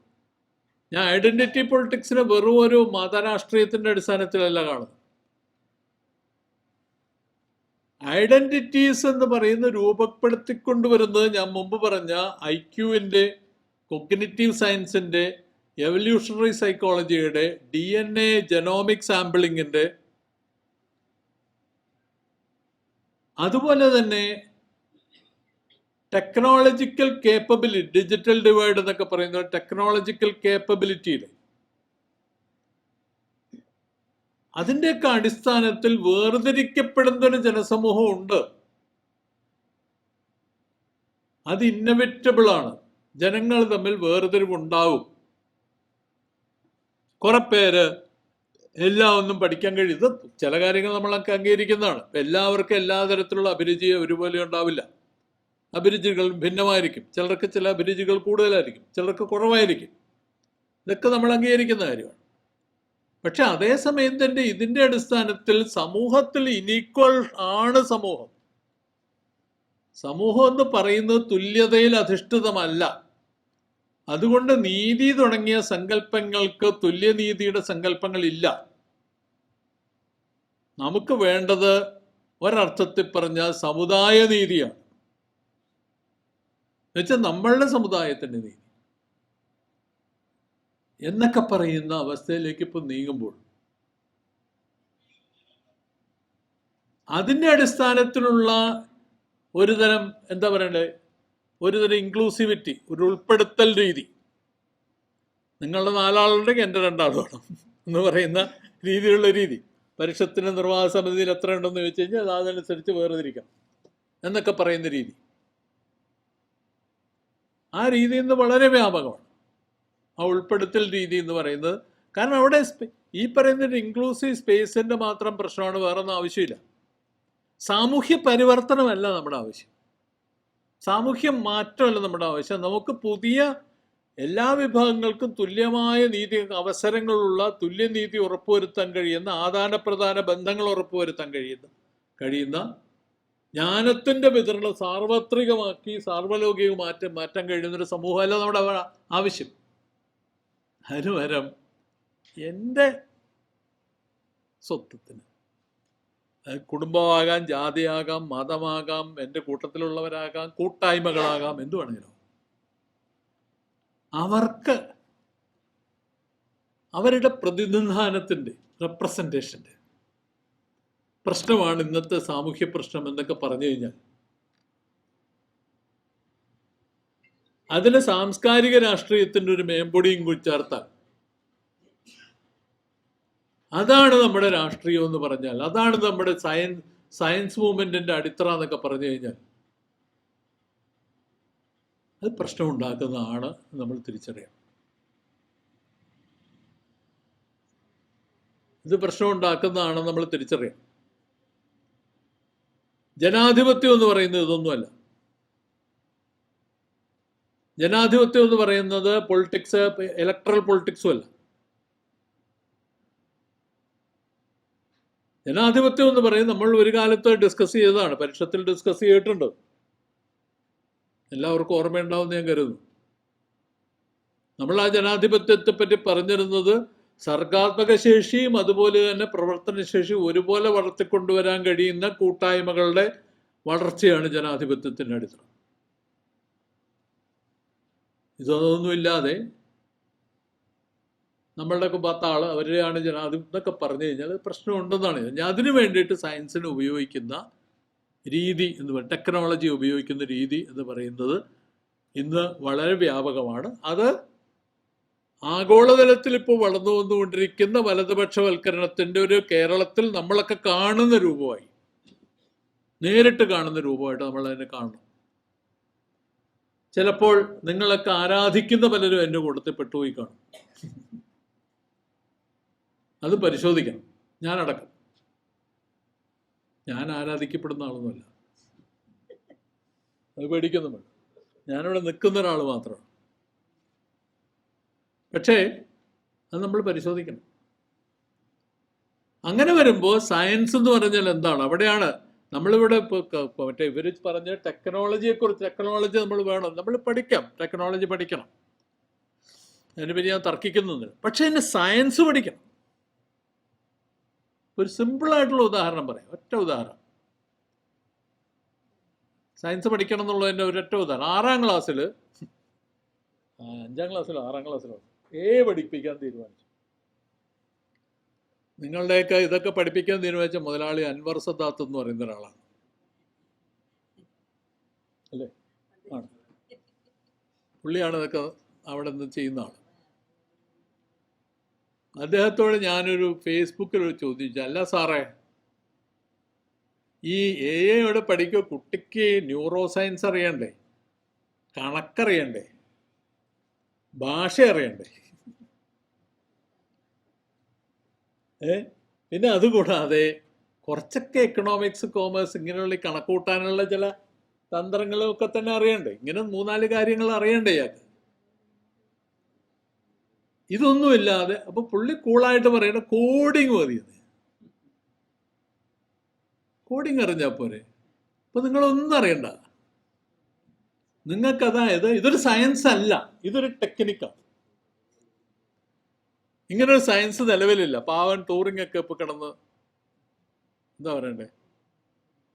ഞാൻ ഐഡന്റിറ്റി പൊളിറ്റിക്സിനെ വെറും ഒരു മതരാഷ്ട്രീയത്തിന്റെ അടിസ്ഥാനത്തിലല്ല കാണുന്നത്. ഐഡന്റിറ്റീസ് എന്ന് പറയുന്ന രൂപപ്പെടുത്തിക്കൊണ്ടുവരുന്നത് ഞാൻ മുമ്പ് പറഞ്ഞ IQവിൻ്റെ, കൊഗ്നിറ്റീവ് സയൻസിന്റെ, എവല്യൂഷണറി സൈക്കോളജിയുടെ, DNA ജനോമിക് സാമ്പിളിങ്ങിന്റെ, അതുപോലെ തന്നെ ടെക്നോളജിക്കൽ കേപ്പബിലിറ്റി, ഡിജിറ്റൽ ഡിവൈഡ് എന്നൊക്കെ പറയുന്ന ടെക്നോളജിക്കൽ കേപ്പബിലിറ്റിയിൽ അതിൻ്റെയൊക്കെ അടിസ്ഥാനത്തിൽ വേർതിരിക്കപ്പെടുന്ന ഒരു ജനസമൂഹം ഉണ്ട്. അത് ഇന്നവിറ്റബിൾ ആണ്. ജനങ്ങൾ തമ്മിൽ വേർതിരിവുണ്ടാവും. കുറെ പേര് എല്ലാം ഒന്നും പഠിക്കാൻ കഴിയും. ചില കാര്യങ്ങൾ നമ്മളൊക്കെ അംഗീകരിക്കുന്നതാണ്. എല്ലാവർക്കും എല്ലാ തരത്തിലുള്ള അഭിരുചി ഒരുപോലെ ഉണ്ടാവില്ല. അഭിരുചികൾ ഭിന്നമായിരിക്കും. ചിലർക്ക് ചില അഭിരുചികൾ കൂടുതലായിരിക്കും, ചിലർക്ക് കുറവായിരിക്കും. ഇതൊക്കെ നമ്മൾ അംഗീകരിക്കുന്ന കാര്യമാണ്. പക്ഷെ അതേസമയം തന്നെ ഇതിൻ്റെ അടിസ്ഥാനത്തിൽ സമൂഹത്തിൽ ഇനീക്വൽ ആണ് സമൂഹം. സമൂഹം എന്ന് പറയുന്നത് തുല്യതയിൽ അധിഷ്ഠിതമല്ല. അതുകൊണ്ട് നീതി തുടങ്ങിയ സങ്കല്പങ്ങൾക്ക് തുല്യനീതിയുടെ സങ്കല്പങ്ങളില്ല. നമുക്ക് വേണ്ടത് ഒരർത്ഥത്തിൽ പറഞ്ഞാൽ സമുദായ നീതിയാണ്. എന്നുവെച്ചാൽ നമ്മളുടെ സമുദായത്തിൻ്റെ നീതി എന്നൊക്കെ പറയുന്ന അവസ്ഥയിലേക്ക് ഇപ്പം നീങ്ങുമ്പോൾ അതിൻ്റെ അടിസ്ഥാനത്തിലുള്ള ഒരുതരം എന്താ പറയണ്ടേ, ഒരുതരം ഇൻക്ലൂസിവിറ്റി, ഒരു ഉൾപ്പെടുത്തൽ രീതി. നിങ്ങളുടെ 4 ആളുണ്ടെങ്കിൽ എൻ്റെ 2 ആൾ വേണം എന്ന് പറയുന്ന രീതിയിലുള്ള രീതി. പരിഷത്തിന് നിർവാഹക സമിതിയിൽ എത്ര ഉണ്ടെന്ന് ചോദിച്ചു കഴിഞ്ഞാൽ അതനുസരിച്ച് വേർതിരിക്കണം എന്നൊക്കെ പറയുന്ന രീതി. ആ രീതി ഇന്ന് വളരെ വ്യാപകമാണ്, ആ ഉൾപ്പെടുത്തൽ രീതി എന്ന് പറയുന്നത്. കാരണം അവിടെ ഈ പറയുന്ന ഇൻക്ലൂസീവ് സ്പേസിൻ്റെ മാത്രം പ്രശ്നമാണ്, വേറൊന്നും ആവശ്യമില്ല. സാമൂഹ്യ പരിവർത്തനമല്ല നമ്മുടെ ആവശ്യം, സാമൂഹ്യ മാറ്റമല്ല നമ്മുടെ ആവശ്യം. നമുക്ക് പുതിയ എല്ലാ വിഭാഗങ്ങൾക്കും തുല്യമായ നീതി അവസരങ്ങളുള്ള തുല്യനീതി ഉറപ്പുവരുത്താൻ കഴിയുന്ന, ആദാനപ്രധാന ബന്ധങ്ങൾ ഉറപ്പുവരുത്താൻ കഴിയുന്ന ജ്ഞാനത്തിൻ്റെ വിതരണം സാർവത്രികമാക്കി സാർവലൗകിക മാറ്റാൻ കഴിയുന്നൊരു സമൂഹമല്ല നമ്മുടെ ആവശ്യം. അതിനുപകരം എൻ്റെ സ്വത്വത്തിന്, കുടുംബമാകാം, ജാതിയാകാം, മതമാകാം, എൻ്റെ കൂട്ടത്തിലുള്ളവരാകാം, കൂട്ടായ്മകളാകാം, എന്തു വേണമെങ്കിലും, അവർക്ക് അവരുടെ പ്രതിനിധാനത്തിൻ്റെ റെപ്രസെൻറ്റേഷൻ്റെ പ്രശ്നമാണ് ഇന്നത്തെ സാമൂഹ്യ പ്രശ്നം എന്നൊക്കെ പറഞ്ഞു കഴിഞ്ഞാൽ അതിന് സാംസ്കാരിക രാഷ്ട്രീയത്തിൻ്റെ ഒരു മേമ്പൊടിയും ചേർത്താൽ അതാണ് നമ്മുടെ രാഷ്ട്രീയം എന്ന് പറഞ്ഞാൽ, അതാണ് നമ്മുടെ സയൻസ് മൂവ്മെന്റിന്റെ അടിത്തറ എന്നൊക്കെ പറഞ്ഞു കഴിഞ്ഞാൽ അത് പ്രശ്നമുണ്ടാക്കുന്നതാണ് നമ്മൾ തിരിച്ചറിയാം. ഇത് പ്രശ്നമുണ്ടാക്കുന്നതാണ് നമ്മൾ തിരിച്ചറിയാം. ജനാധിപത്യം എന്ന് പറയുന്നത് ഇതൊന്നുമല്ല. ജനാധിപത്യം എന്ന് പറയുന്നത് പൊളിറ്റിക്സ്, ഇലക്ട്രൽ പൊളിറ്റിക്സും അല്ല. ജനാധിപത്യം എന്ന് പറയുന്നത് നമ്മൾ ഒരു കാലത്ത് ഡിസ്കസ് ചെയ്തതാണ്, പരിഷത്തിൽ ഡിസ്കസ് ചെയ്തിട്ടുണ്ട്, എല്ലാവർക്കും ഓർമ്മയുണ്ടാവുമെന്ന് ഞാൻ കരുതുന്നു. നമ്മൾ ആ ജനാധിപത്യത്തെ പറ്റി പറഞ്ഞിരുന്നത് സർഗാത്മക ശേഷിയും അതുപോലെ തന്നെ പ്രവർത്തനശേഷി ഒരുപോലെ വളർത്തിക്കൊണ്ടുവരാൻ കഴിയുന്ന കൂട്ടായ്മകളുടെ വളർച്ചയാണ് ജനാധിപത്യത്തിൻ്റെ അടിത്തറ. ഇതൊന്നുമില്ലാതെ നമ്മളുടെയൊക്കെ 10 ആൾ അവരെയാണ് ജനാധിപത്യം എന്നൊക്കെ പറഞ്ഞു കഴിഞ്ഞാൽ പ്രശ്നമുണ്ടെന്നാണ് ഞാൻ. അതിനു വേണ്ടിയിട്ട് സയൻസിന് ഉപയോഗിക്കുന്ന രീതി എന്ന് പറയുന്നത്, ടെക്നോളജി ഉപയോഗിക്കുന്ന രീതി എന്ന് പറയുന്നത് ഇന്ന് വളരെ വ്യാപകമാണ്. അത് ആഗോളതലത്തിൽ ഇപ്പോൾ വളർന്നു വന്നുകൊണ്ടിരിക്കുന്ന വലതുപക്ഷവൽക്കരണത്തിൻ്റെ ഒരു കേരളത്തിൽ നമ്മളൊക്കെ കാണുന്ന രൂപമായി, നേരിട്ട് കാണുന്ന രൂപമായിട്ട് നമ്മളതിനെ കാണണം. ചിലപ്പോൾ നിങ്ങളൊക്കെ ആരാധിക്കുന്ന പലരും എൻ്റെ കൂട്ടത്തിൽ പെട്ടുപോയി കാണും. അത് പരിശോധിക്കണം. ഞാനടക്കം. ഞാൻ ആരാധിക്കപ്പെടുന്ന ആളൊന്നുമല്ല, അത് പേടിക്കൊന്നും വേണ്ട. ഞാനിവിടെ നിൽക്കുന്ന ഒരാൾ മാത്രമാണ്. പക്ഷേ അത് നമ്മൾ പരിശോധിക്കണം. അങ്ങനെ വരുമ്പോൾ സയൻസ് എന്ന് പറഞ്ഞാൽ എന്താണ്? അവിടെയാണ് നമ്മളിവിടെ മറ്റേ ഇവർ പറഞ്ഞ ടെക്നോളജിയെക്കുറിച്ച്, ടെക്നോളജി നമ്മൾ വേണം, നമ്മൾ പഠിക്കാം, ടെക്നോളജി പഠിക്കണം, അതിനെപ്പറ്റി ഞാൻ തർക്കിക്കുന്നില്ല. പക്ഷെ അതിന് സയൻസ് പഠിക്കണം. ഒരു സിമ്പിളായിട്ടുള്ള ഉദാഹരണം പറയാം, ഒറ്റ ഉദാഹരണം. സയൻസ് പഠിക്കണം എന്നുള്ളതിൻ്റെ ഒരൊറ്റ ഉദാഹരണം. 6ാം ക്ലാസ്സിൽ 5ാം ക്ലാസ്സിലോ 6ാം ക്ലാസ്സിലോ പഠിപ്പിക്കാൻ തീരുമാനിച്ചു. നിങ്ങളുടെയൊക്കെ ഇതൊക്കെ പഠിപ്പിക്കാൻ തീരുമാനിച്ച മുതലാളി അൻവർ സദാത്ത് എന്ന് പറയുന്ന ഒരാളാണ്, അല്ലേ? ആണ്. പുള്ളിയാണ് ഇതൊക്കെ അവിടെ നിന്ന് ചെയ്യുന്ന ആൾ. അദ്ദേഹത്തോട് ഞാനൊരു ഫേസ്ബുക്കിൽ ചോദിച്ചു, അല്ല സാറേ, ഈ ഇവിടെ പഠിക്കുക കുട്ടിക്ക് ന്യൂറോ സയൻസ് അറിയണ്ടേ, കണക്കറിയണ്ടേ, ഭാഷ അറിയണ്ടേ? പിന്നെ അതുകൂടാതെ കുറച്ചൊക്കെ എക്കണോമിക്സ്, കോമേഴ്സ് ഇങ്ങനെയുള്ള ഈ കണക്കൂട്ടാനുള്ള ചില തന്ത്രങ്ങളും ഒക്കെ തന്നെ അറിയണ്ടേ. ഇങ്ങനെ 3-4 കാര്യങ്ങൾ അറിയണ്ടേ ഇയാൾക്ക്. ഇതൊന്നുമില്ലാതെ അപ്പൊ പുള്ളി കൂളായിട്ട് പറയണ കോഡിങ് മതിയെന്ന്. കോഡിങ് അറിഞ്ഞാൽ പോരെ. അപ്പൊ നിങ്ങളൊന്നും അറിയണ്ട. നിങ്ങൾക്ക് അതായത് ഇതൊരു സയൻസ് അല്ല, ഇതൊരു ടെക്നിക്കാണ്. ഇങ്ങനൊരു സയൻസ് നിലവിലില്ല. പാവൻ ടൂറിംഗ് ഒക്കെ ഇപ്പൊ കിടന്ന് എന്താ പറയണ്ടേ,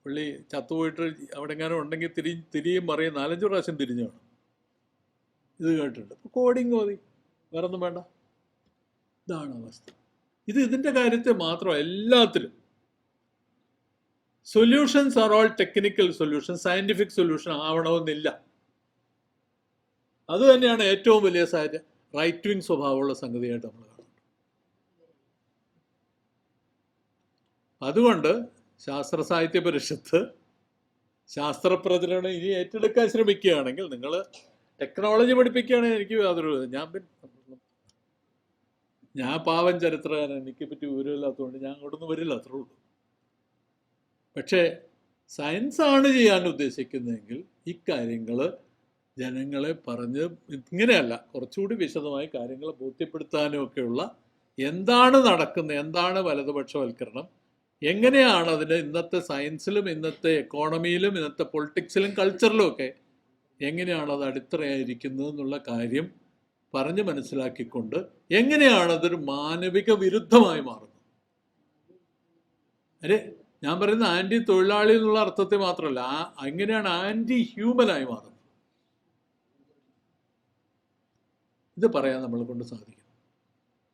പുള്ളി ചത്തുപോയിട്ട് അവിടെ എങ്ങാനും ഉണ്ടെങ്കിൽ തിരിയും പറയും 4-5 പ്രാവശ്യം തിരിഞ്ഞു വേണം. ഇത് കേട്ടിട്ടുണ്ട്. അപ്പൊ കോഡിങ് മതി, വേറെ ഒന്നും വേണ്ട. ഇതാണ് അവസ്ഥ. ഇതിന്റെ കാര്യത്തിൽ മാത്രം, എല്ലാത്തിലും solutions are all technical solution, scientific solution ആവണമെന്നില്ല. അത് തന്നെയാണ് ഏറ്റവും വലിയ റൈറ്റ് വിങ് സ്വഭാവമുള്ള സംഗതിയായിട്ട് നമ്മൾ കാണുന്നത്. അതുകൊണ്ട് ശാസ്ത്ര സാഹിത്യ പരിഷത്ത് ശാസ്ത്രപ്രചരണം ഇനി ഏറ്റെടുക്കാൻ ശ്രമിക്കുകയാണെങ്കിൽ, നിങ്ങൾ ടെക്നോളജി പഠിപ്പിക്കുകയാണെങ്കിൽ എനിക്ക് യാതൊരു, ഞാൻ പാവം ചരിത്രകാരൻ, എനിക്ക് പറ്റി വിവരമില്ലാത്തതുകൊണ്ട് ഞാൻ അങ്ങോട്ടൊന്നും വരില്ല, അത്രേ ഉള്ളൂ. പക്ഷേ സയൻസാണ് ചെയ്യാൻ ഉദ്ദേശിക്കുന്നതെങ്കിൽ ഇക്കാര്യങ്ങൾ ജനങ്ങളെ പറഞ്ഞ് ഇങ്ങനെയല്ല, കുറച്ചുകൂടി വിശദമായി കാര്യങ്ങൾ ബോധ്യപ്പെടുത്താനും ഒക്കെയുള്ള, എന്താണ് നടക്കുന്നത്, എന്താണ് വലതുപക്ഷവൽക്കരണം, എങ്ങനെയാണ് അതിന് ഇന്നത്തെ സയൻസിലും ഇന്നത്തെ എക്കോണമിയിലും ഇന്നത്തെ പൊളിറ്റിക്സിലും കൾച്ചറിലും ഒക്കെ എങ്ങനെയാണ് അത് അടിത്തറയായിരിക്കുന്നത് എന്നുള്ള കാര്യം പറഞ്ഞ് മനസ്സിലാക്കിക്കൊണ്ട് എങ്ങനെയാണ് അതൊരു മാനവിക വിരുദ്ധമായി മാറുന്നത്. ഞാൻ പറയുന്നത് ആൻറ്റി തൊഴിലാളി എന്നുള്ള അർത്ഥത്തിൽ മാത്രമല്ല, എങ്ങനെയാണ് ആൻറ്റി ഹ്യൂമനായി മാറുന്നത്, ഇത് പറയാൻ നമ്മളെ കൊണ്ട് സാധിക്കും.